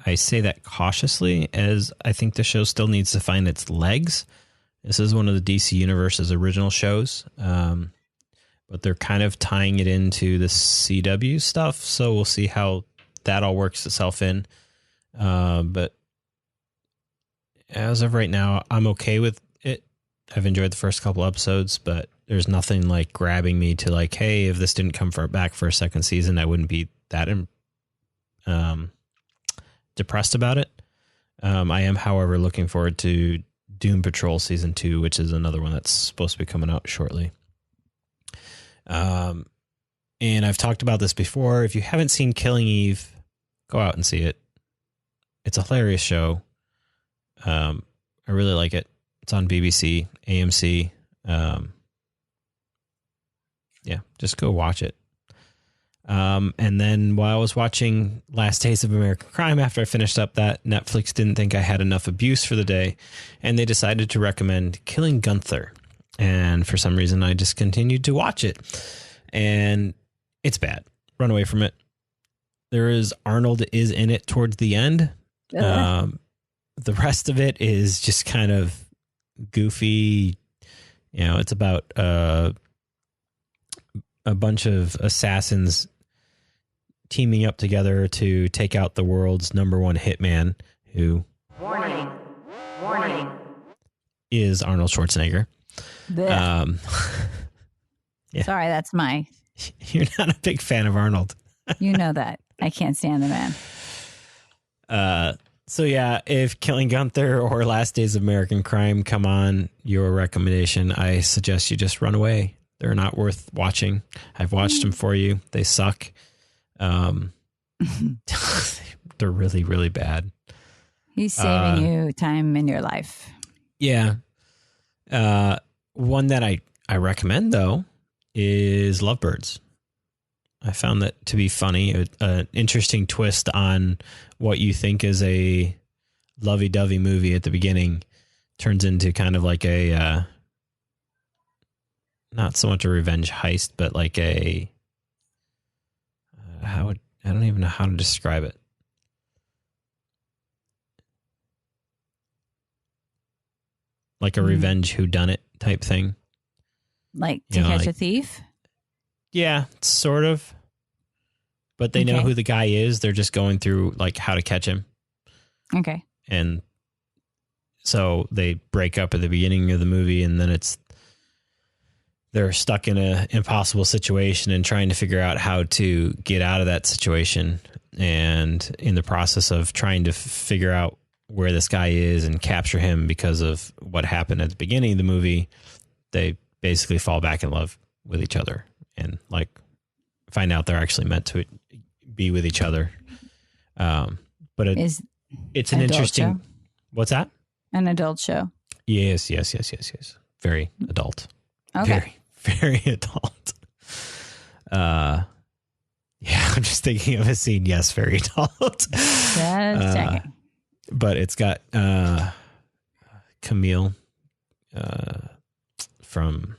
I say that cautiously, as I think the show still needs to find its legs. This is one of the DC Universe's original shows, but they're kind of tying it into the CW stuff, so we'll see how that all works itself in. But as of right now, I'm okay with it. I've enjoyed the first couple episodes, but there's nothing like grabbing me to like, hey, if this didn't come back for a second season, I wouldn't be that depressed about it. I am, however, looking forward to Doom Patrol Season 2, which is another one that's supposed to be coming out shortly. And I've talked about this before. If you haven't seen Killing Eve, go out and see it. It's a hilarious show. I really like it. It's on BBC, AMC. Just go watch it. And then while I was watching Last Days of American Crime, after I finished up that, Netflix didn't think I had enough abuse for the day, and they decided to recommend Killing Gunther. And for some reason, I just continued to watch it. And it's bad. Run away from it. Arnold is in it towards the end. The rest of it is just kind of goofy. It's about a bunch of assassins teaming up together to take out the world's #1 hitman, who warning is Arnold Schwarzenegger. Yeah. Sorry, that's You're not a big fan of Arnold. You know that. I can't stand the man. So yeah, if Killing Gunther or Last Days of American Crime come on your recommendation, I suggest you just run away. They're not worth watching. I've watched them for you. They suck. They're really, really bad. He's saving you time in your life. Yeah. One that I recommend, though, is Lovebirds. I found that to be funny, an interesting twist on what you think is a lovey-dovey movie at the beginning turns into kind of like a, not so much a revenge heist, but like a, I don't even know how to describe it. Like a revenge whodunit type thing. Like To Catch a Thief? Yeah, sort of. But they know who the guy is. They're just going through like how to catch him. Okay. And so they break up at the beginning of the movie, and then they're stuck in an impossible situation and trying to figure out how to get out of that situation. And in the process of trying to figure out where this guy is and capture him because of what happened at the beginning of the movie, they basically fall back in love with each other. and like find out they're actually meant to be with each other. But it's an interesting show? What's that? An adult show. Yes. Very adult. Okay. Very, very adult. Yeah, I'm just thinking of a scene. Yes, very adult. Just checking. But it's got Camille from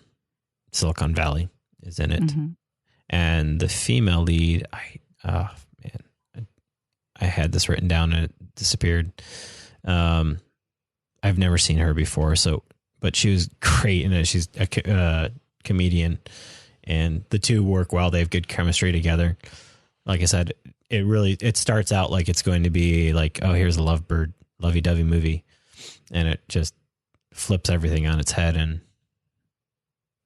Silicon Valley is in it. Mm-hmm. And the female lead, I had this written down and it disappeared. I've never seen her before, but she was great in it. She's a comedian, and the two work well. They have good chemistry together. Like I said, it starts out like it's going to be like, oh, here's a lovey-dovey movie, and it just flips everything on its head. And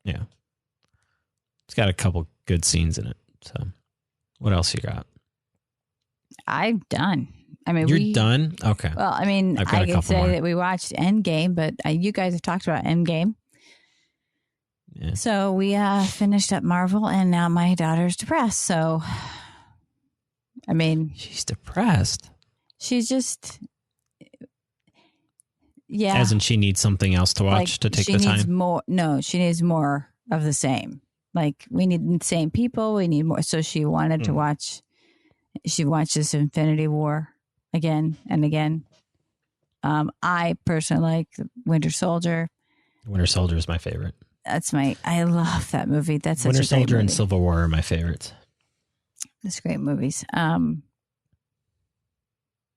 yeah, it's got a couple good scenes in it. So what else you got? I'm done. I mean, you're done? Okay. Well, I mean, I could say that we watched Endgame, but you guys have talked about Endgame. Yeah. So we finished up Marvel, and now my daughter's depressed. So, I mean, she's depressed. She's just, yeah. As in, she needs something else to watch to take the time. She needs more. No, she needs more of the same. Like, we need the same people. We need more. So she wanted to watch. She watches Infinity War again and again. I personally like Winter Soldier. Winter Soldier is my favorite. I love that movie. That's such Winter a great Soldier movie. and Civil War are my favorites. It's great movies.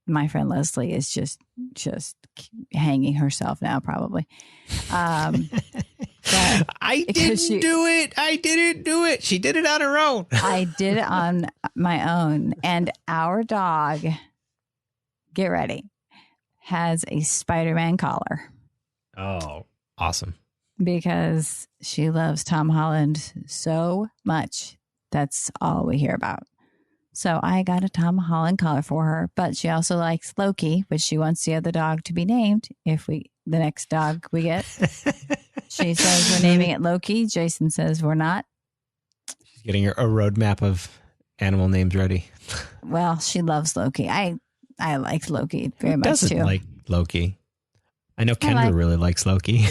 My friend Leslie is just hanging herself now, probably. I didn't do it. She did it on her own. I did it on my own. And our dog, get ready, has a Spider-Man collar. Oh, awesome. Because she loves Tom Holland so much. That's all we hear about. So I got a Tom Holland collar for her, but she also likes Loki, which she wants the other dog to be named the next dog we get. She says we're naming it Loki. Jason says we're not. She's getting a roadmap of animal names ready. Well, she loves Loki. I like Loki very much doesn't too. Like Loki. I know Kendra really likes Loki.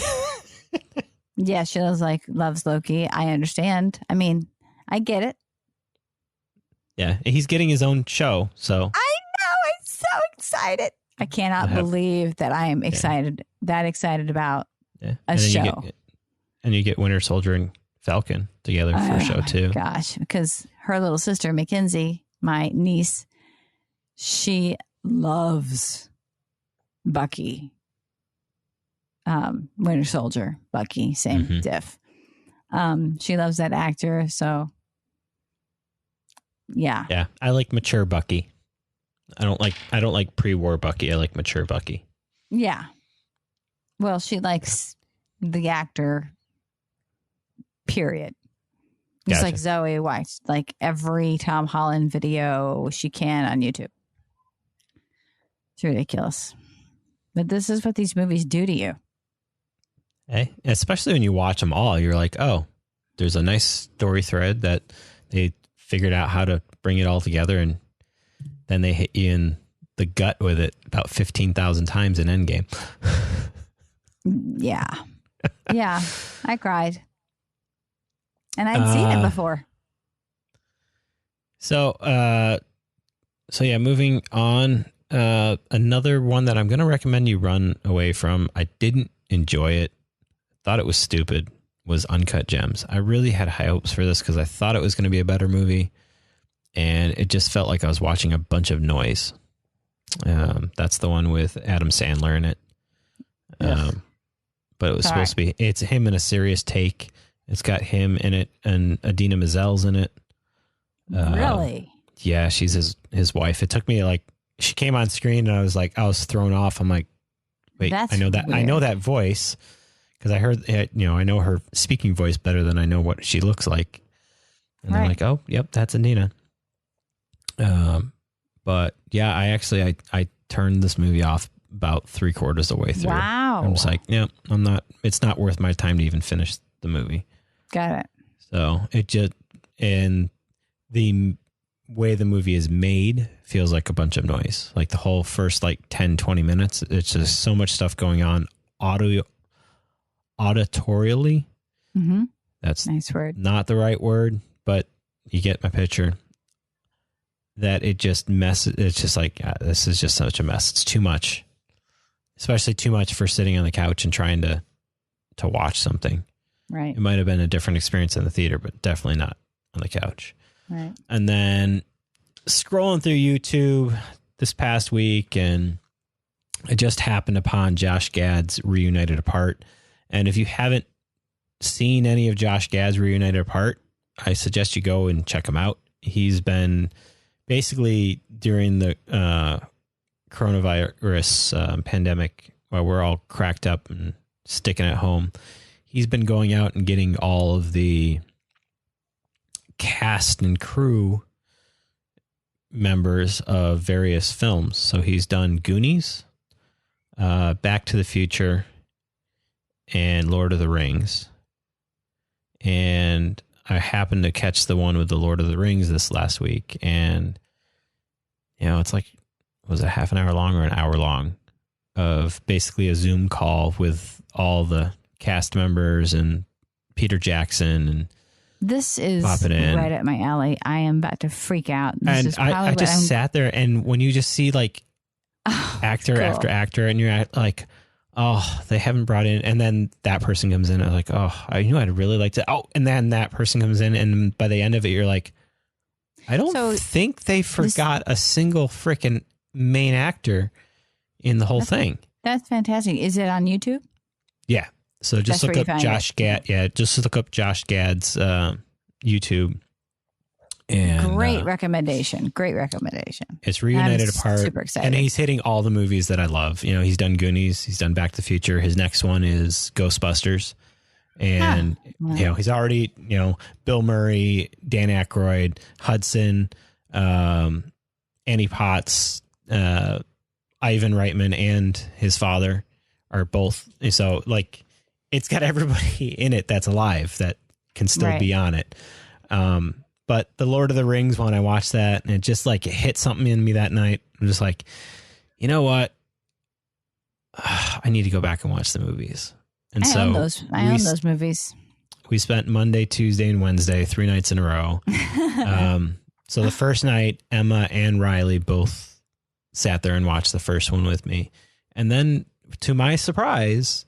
Yeah, she loves Loki. I understand. I mean, I get it. Yeah, he's getting his own show, so. I know. I'm so excited. I cannot believe that I am excited, that excited about a show. You get Winter Soldier and Falcon together for a show too. Gosh, because her little sister, Mackenzie, my niece, she loves Bucky. Winter Soldier, Bucky, same diff. She loves that actor, so yeah. Yeah, I like mature Bucky. I don't like pre-war Bucky. I like mature Bucky. Yeah. Well, she likes the actor. Period. Just like Zoe watched like every Tom Holland video she can on YouTube. It's ridiculous. But this is what these movies do to you. Hey, especially when you watch them all, you're like, oh, there's a nice story thread that they figured out how to bring it all together, and then they hit you in the gut with it about 15,000 times in Endgame. Yeah. Yeah. I cried. And I'd seen it before. So yeah, moving on. Another one that I'm going to recommend you run away from. I didn't enjoy it. Thought it was stupid. Was Uncut Gems. I really had high hopes for this because I thought it was going to be a better movie, and it just felt like I was watching a bunch of noise. That's the one with Adam Sandler in it. But it was supposed to be. It's him in a serious take. It's got him in it, and Idina Menzel's in it. Really? Yeah, she's his wife. It took me she came on screen, and I was thrown off. I'm like, wait, That's I know that voice. Because I heard, I know her speaking voice better than I know what she looks like. And I'm like, oh, yep, that's Idina. But yeah, I turned this movie off about 3/4 the way through. Wow. I'm just like, it's not worth my time to even finish the movie. Got it. So it just, and the way the movie is made feels like a bunch of noise. Like the whole first like 10, 20 minutes, it's just so much stuff going on auditorially. Mm-hmm. That's nice word. Not the right word, but you get my picture. That it just messes. It's just like, this is just such a mess. It's too much, especially too much for sitting on the couch and trying to watch something. Right. It might have been a different experience in the theater, but definitely not on the couch. Right. And then scrolling through YouTube this past week, and I just happened upon Josh Gad's Reunited Apart. And if you haven't seen any of Josh Gad's Reunited Apart, I suggest you go and check him out. He's been basically during the coronavirus pandemic, while we're all cracked up and sticking at home, he's been going out and getting all of the cast and crew members of various films. So he's done Goonies, Back to the Future, and Lord of the Rings. And I happened to catch the one with the Lord of the Rings this last week. And, it's like, was it half an hour long or an hour long of basically a Zoom call with all the cast members and Peter Jackson, and this is in. Right up my alley. I am about to freak out. I just sat there, and when you just see like actor after actor, and you're like, oh, they haven't brought in, and then that person comes in. I was like, oh, I knew I'd really like to. Oh, and then that person comes in, and by the end of it, you're like, I don't think they forgot a single freaking main actor in the whole thing. That's fantastic. Is it on YouTube? Yeah. So just look up Josh Gad. Yeah, just look up Josh Gad's YouTube. And great recommendation. Great recommendation. It's Reunited Apart. Super excited. And he's hitting all the movies that I love. He's done Goonies. He's done Back to the Future. His next one is Ghostbusters. And, he's already, Bill Murray, Dan Aykroyd, Hudson, Annie Potts, Ivan Reitman, and his father are both. So, like, it's got everybody in it that's alive that can still be on it. But the Lord of the Rings one, I watched that, and it just like it hit something in me that night. I'm just like, you know what? I need to go back and watch the movies. And I own those movies. We spent Monday, Tuesday, and Wednesday, 3 nights in a row. So the first night, Emma and Riley both sat there and watched the first one with me. And then, to my surprise,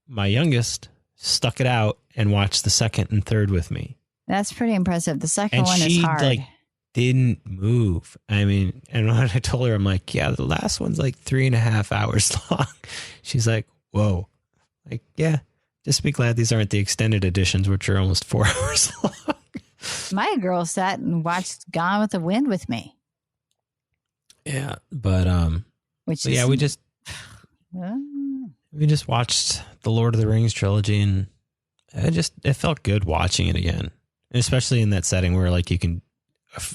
my youngest stuck it out and watched the second and third with me. That's pretty impressive. The second one is hard. And she didn't move. I mean, and when I told her, I'm like, yeah, the last one's like 3.5 hours long. She's like, whoa. Like, yeah, just be glad these aren't the extended editions, which are almost 4 hours long. My girl sat and watched Gone with the Wind with me. Yeah, but we just watched the Lord of the Rings trilogy, and it felt good watching it again, especially in that setting where like you can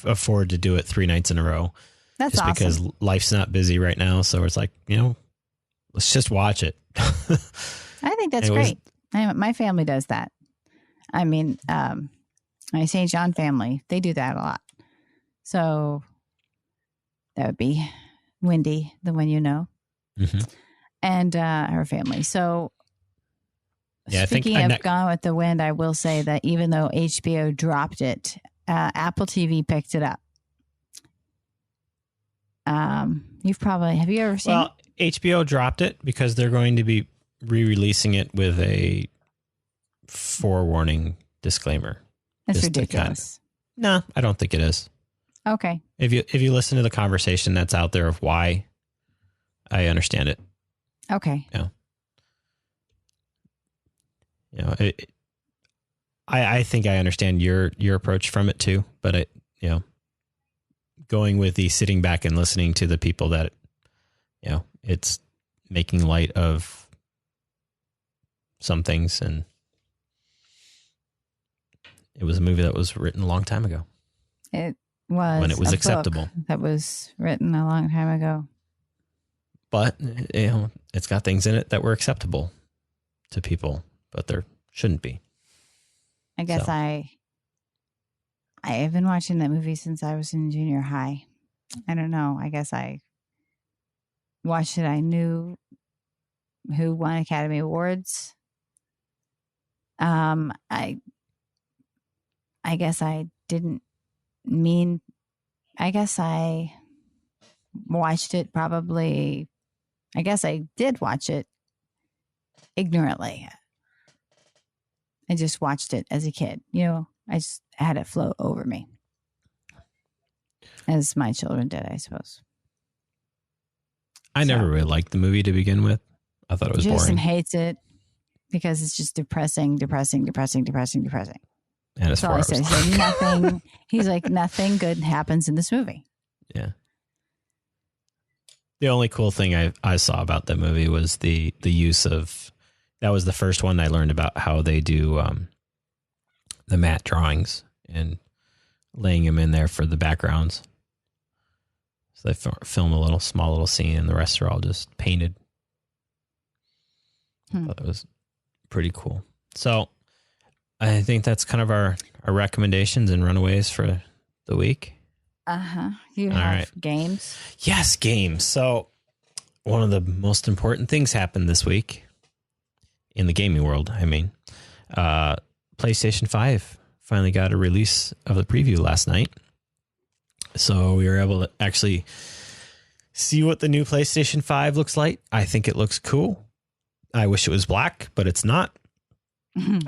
afford to do it 3 nights in a row. That's just awesome. Because life's not busy right now, so it's like, let's just watch it. I think that's great. My family does that. I mean, my St. John family, they do that a lot. So that would be Wendy, the one and her family. So speaking of Gone with the Wind, I will say that even though HBO dropped it, Apple TV picked it up. Have you ever seen it? Well, HBO dropped it because they're going to be re-releasing it with a forewarning disclaimer. That's ridiculous. No, I don't think it is. Okay. If you listen to the conversation that's out there of why, I understand it. Okay. I think I understand your approach from it too, but going with the sitting back and listening to the people that, it's making light of some things, and it was a movie that was written a long time ago. It was when it was acceptable. That was written a long time ago. But it's got things in it that were acceptable to people, but there shouldn't be. I guess I I have been watching that movie since I was in junior high. I don't know. I guess I watched it. I knew who won Academy Awards. I guess I didn't mean. I guess I watched it probably. I guess I did watch it ignorantly. I just watched it as a kid. You know, I just had it flow over me. As my children did, I suppose. I never really liked the movie to begin with. I thought it was Jason boring. hates it because it's just depressing. And it's That's all 4 I hours said. He long. said nothing. He's like, nothing good happens in this movie. Yeah. The only cool thing I saw about that movie was the use of, that was the first one I learned about how they do the matte drawings and laying them in there for the backgrounds. So they film a small little scene and the rest are all just painted. I thought that was pretty cool. So I think that's kind of our recommendations and runaways for the week. You All have right. games? Yes, games. So one of the most important things happened this week in the gaming world. I mean, PlayStation 5 finally got a release of the preview last night. So we were able to actually see what the new PlayStation 5 looks like. I think it looks cool. I wish it was black, but it's not.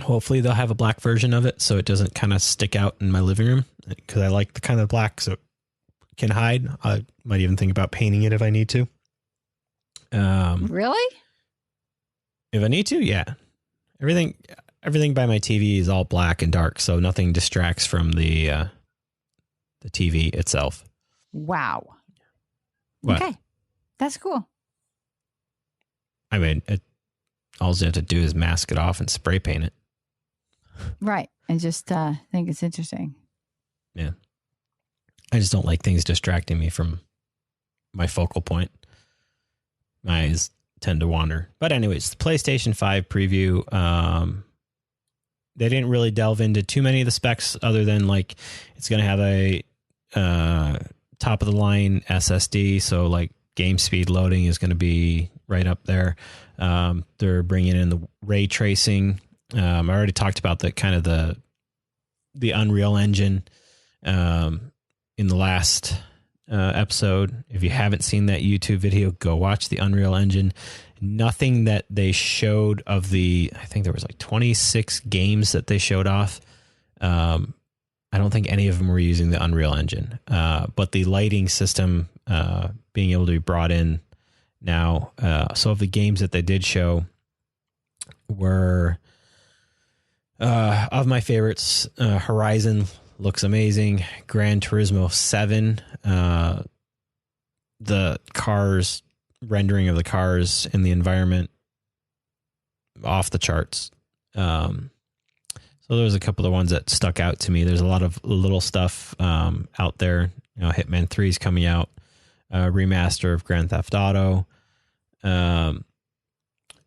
Hopefully they'll have a black version of it so it doesn't kind of stick out in my living room, because I like the kind of black so it can hide. I might even think about painting it if I need to. Really? If I need to, yeah. Everything by my TV is all black and dark, so nothing distracts from the TV itself. Wow. What? Okay. That's cool. I mean, all you have to do is mask it off and spray paint it. Right. And just think it's interesting. Yeah. I just don't like things distracting me from my focal point. My eyes tend to wander. But anyways, the PlayStation 5 preview, they didn't really delve into too many of the specs other than like it's going to have a top of the line SSD. So like game speed loading is going to be right up there. They're bringing in the ray tracing. I already talked about the kind of the Unreal Engine in the last episode. If you haven't seen that YouTube video, go watch the Unreal Engine. Nothing that they showed of I think there was like 26 games that they showed off. I don't think any of them were using the Unreal Engine, but the lighting system being able to be brought in now. So of the games that they did show were of my favorites, Horizon looks amazing. Gran Turismo 7, the cars, rendering of the cars in the environment, off the charts. So there was a couple of ones that stuck out to me. There's a lot of little stuff out there. You know, Hitman 3 is coming out, remaster of Grand Theft Auto. And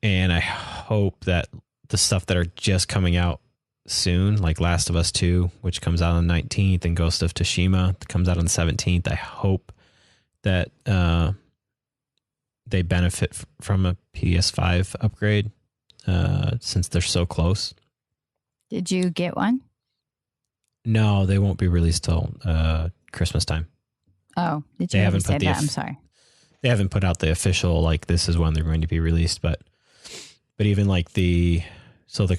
I hope that the stuff that are just coming out soon, like Last of Us 2, which comes out on the 19th, and Ghost of Tsushima that comes out on the 17th, I hope that they benefit from a PS5 upgrade since they're so close. Did you get one? No, they won't be released till Christmas time. Oh, did They you haven't say put the that? I'm sorry. They haven't put out the official, like, this is when they're going to be released, but even like the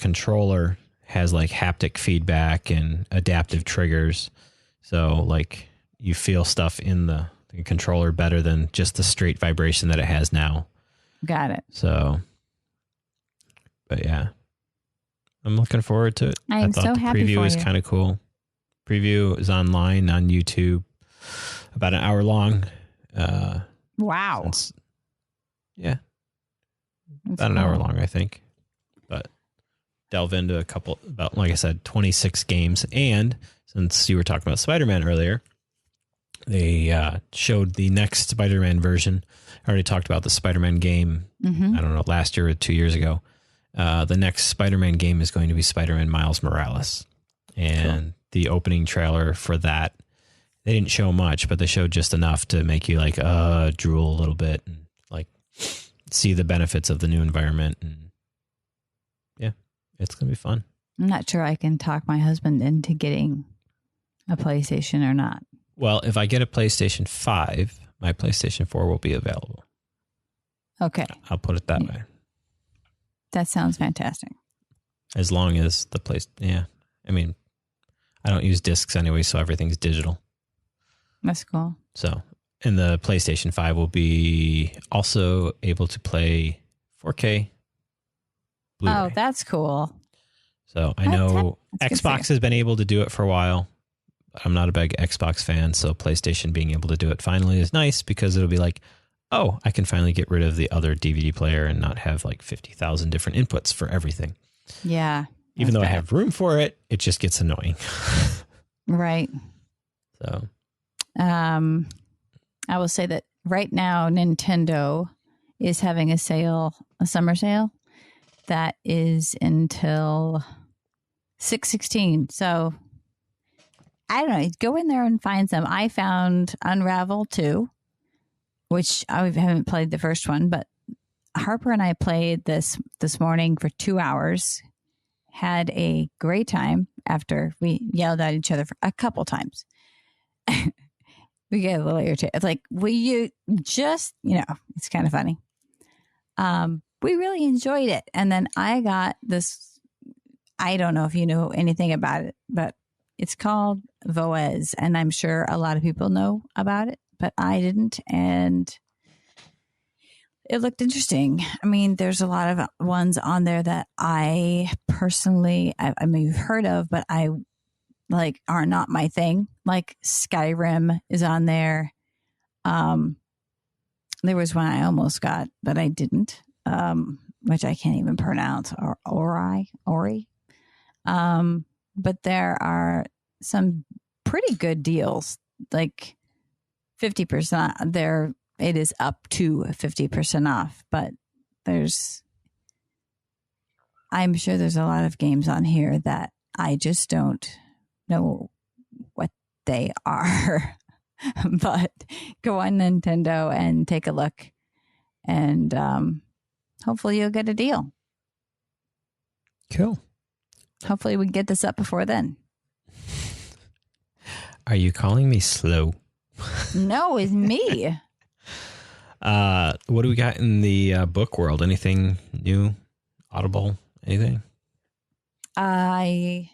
controller has like haptic feedback and adaptive triggers. So like you feel stuff in the controller better than just the straight vibration that it has now. Got it. So, but yeah, I'm looking forward to it. I am so happy the preview for is you. kind of cool. Preview is online on YouTube, about an hour long. Wow. Yeah, That's about an hour cool. long, I think. But delve into a couple, about, like I said, 26 games. And since you were talking about Spider-Man earlier, they showed the next Spider-Man version. I already talked about the Spider-Man game, I don't know, last year or 2 years ago. The next Spider-Man game is going to be Spider-Man Miles Morales. And the opening trailer for that. They didn't show much, but they showed just enough to make you like drool a little bit and like see the benefits of the new environment. And yeah, it's gonna be fun. I'm not sure I can talk my husband into getting a PlayStation or not. Well, if I get a PlayStation 5, my PlayStation 4 will be available. Okay. I'll put it that way. That sounds fantastic. As long as the place, yeah. I mean, I don't use discs anyway, so everything's digital. That's cool. So, and the PlayStation 5 will be also able to play 4K Blu-ray. Oh, that's cool. So I know that's Xbox has been able to do it for a while. I'm not a big Xbox fan, so PlayStation being able to do it finally is nice because it'll be like, oh, I can finally get rid of the other DVD player and not have like 50,000 different inputs for everything. Yeah. Even though I have room for it, it just gets annoying. Right. So, I will say that right now Nintendo is having a sale, a summer sale that is until 6/16. So I don't know. Go in there and find some. I found Unravel 2, which I haven't played the first one, but Harper and I played this morning for 2 hours. Had a great time after we yelled at each other for a couple times. We get a little irritated. It's like, you just, it's kind of funny. We really enjoyed it. And then I got this, I don't know if you know anything about it, but it's called Voez. And I'm sure a lot of people know about it, but I didn't. And it looked interesting. I mean, there's a lot of ones on there that I personally, I mean, you've heard of, but I are not my thing. Like Skyrim is on there. There was one I almost got, but I didn't, which I can't even pronounce, Ori. But there are some pretty good deals, like 50% there. It is up to 50% off, but I'm sure there's a lot of games on here that I just don't know what they are. But go on Nintendo and take a look, and hopefully you'll get a deal. Cool. Hopefully we can get this up before then. Are you calling me slow? No, it's me. What do we got in the book world? Anything new? Audible? Anything? I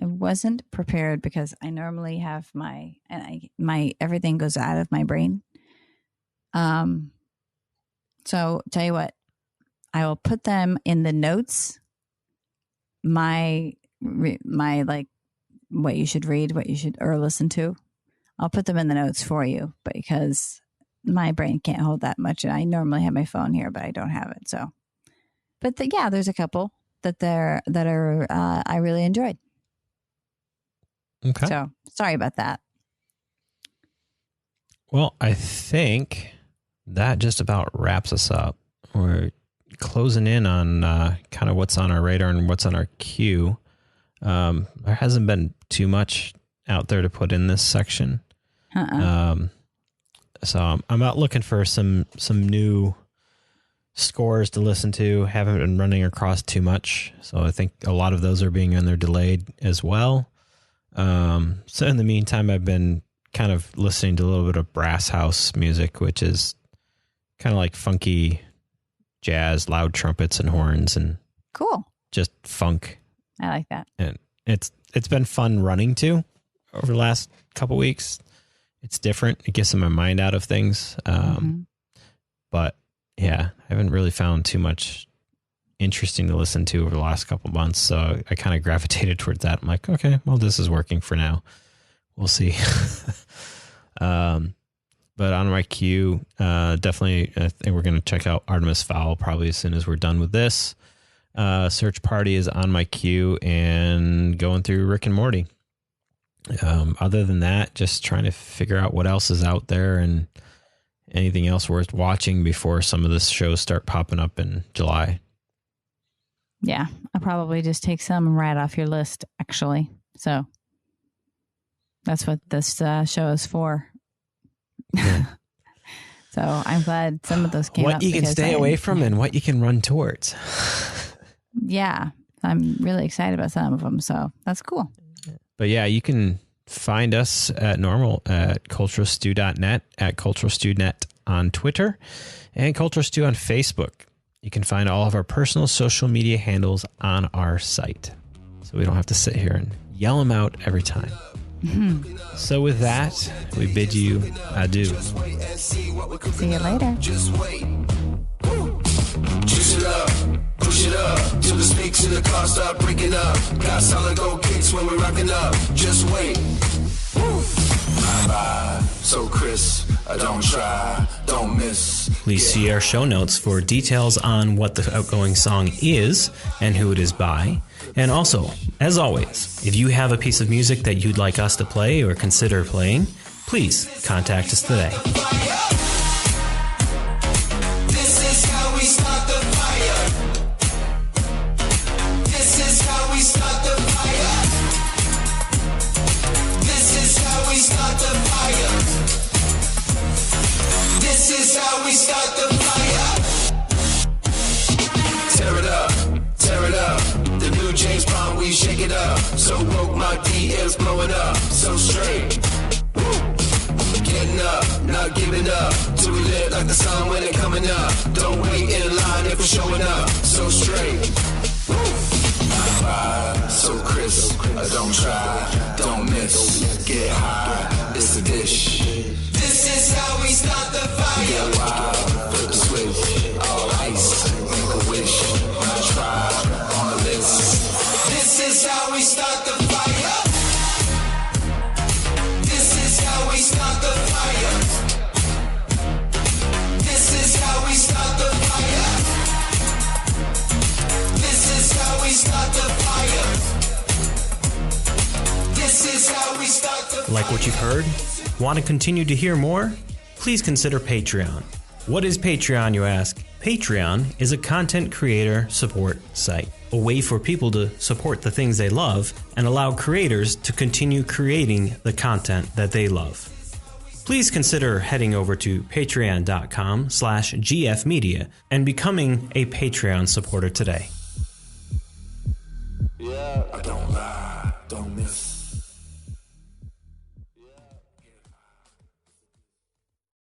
wasn't prepared because I normally have my everything goes out of my brain. So tell you what, I will put them in the notes. My like what you should read, what you should or listen to. I'll put them in the notes for you, because my brain can't hold that much. And I normally have my phone here, but I don't have it. So, but there's a couple that are I really enjoyed. Okay. So sorry about that. Well, I think that just about wraps us up. We're closing in on kind of what's on our radar and what's on our queue. There hasn't been too much out there to put in this section. So I'm out looking for some new scores to listen to. Haven't been running across too much, so I think a lot of those are being delayed as well. So in the meantime, I've been kind of listening to a little bit of brass house music, which is kind of like funky jazz, loud trumpets and horns, and cool, just funk. I like that. And it's been fun running to over the last couple weeks. It's different. It gets my mind out of things. But yeah, I haven't really found too much interesting to listen to over the last couple months. So I kind of gravitated towards that. I'm like, okay, well, this is working for now. We'll see. But on my queue, definitely, I think we're going to check out Artemis Fowl probably as soon as we're done with this. Search Party is on my queue, and going through Rick and Morty. Other than that, just trying to figure out what else is out there and anything else worth watching before some of the shows start popping up in July. Yeah, I'll probably just take some right off your list, actually. So that's what this show is for. Yeah. So I'm glad some of those came up. What you can stay away from and what you can run towards. Yeah, I'm really excited about some of them. So that's cool. But yeah, you can find us at normal at culturalstew.net, at culturalstewnet on Twitter, and Cultural Stew on Facebook. You can find all of our personal social media handles on our site, so we don't have to sit here and yell them out every time. Mm-hmm. So with that, we bid you adieu. See you later. Just wait. Juice it up, push it up till the speaks in the car start breaking up. Got solid gold kicks when we rocking up. Just wait. Bye. So crisp, I don't try, don't miss. Please see our show notes for details on what the outgoing song is and who it is by. And also, as always, if you have a piece of music that you'd like us to play or consider playing, please contact us today. This is how we start the fire. This is how we start the fire. This is how we start the fire. This is how we start the fire. Tear it up, tear it up. The new James Bond, we shake it up. So woke, my DMs blowing up. So straight. Getting up, not giving up. Till we lit like the sun when it coming up. Don't wait in line if we're showing up. So straight. So crisp, I don't try, don't miss. Get high, it's a dish. This is how we start the fire. Get wild, flip the switch. All ice, make a wish. When I try, on the list. This is how we start the fire. This is how we start the fire. This is how we start the fire. This is how we start the fire. This is how we start the fire. Like what you've heard? Want to continue to hear more? Please consider Patreon. What is Patreon, you ask? Patreon is a content creator support site, a way for people to support the things they love and allow creators to continue creating the content that they love. Please consider heading over to patreon.com/gfmedia and becoming a Patreon supporter today.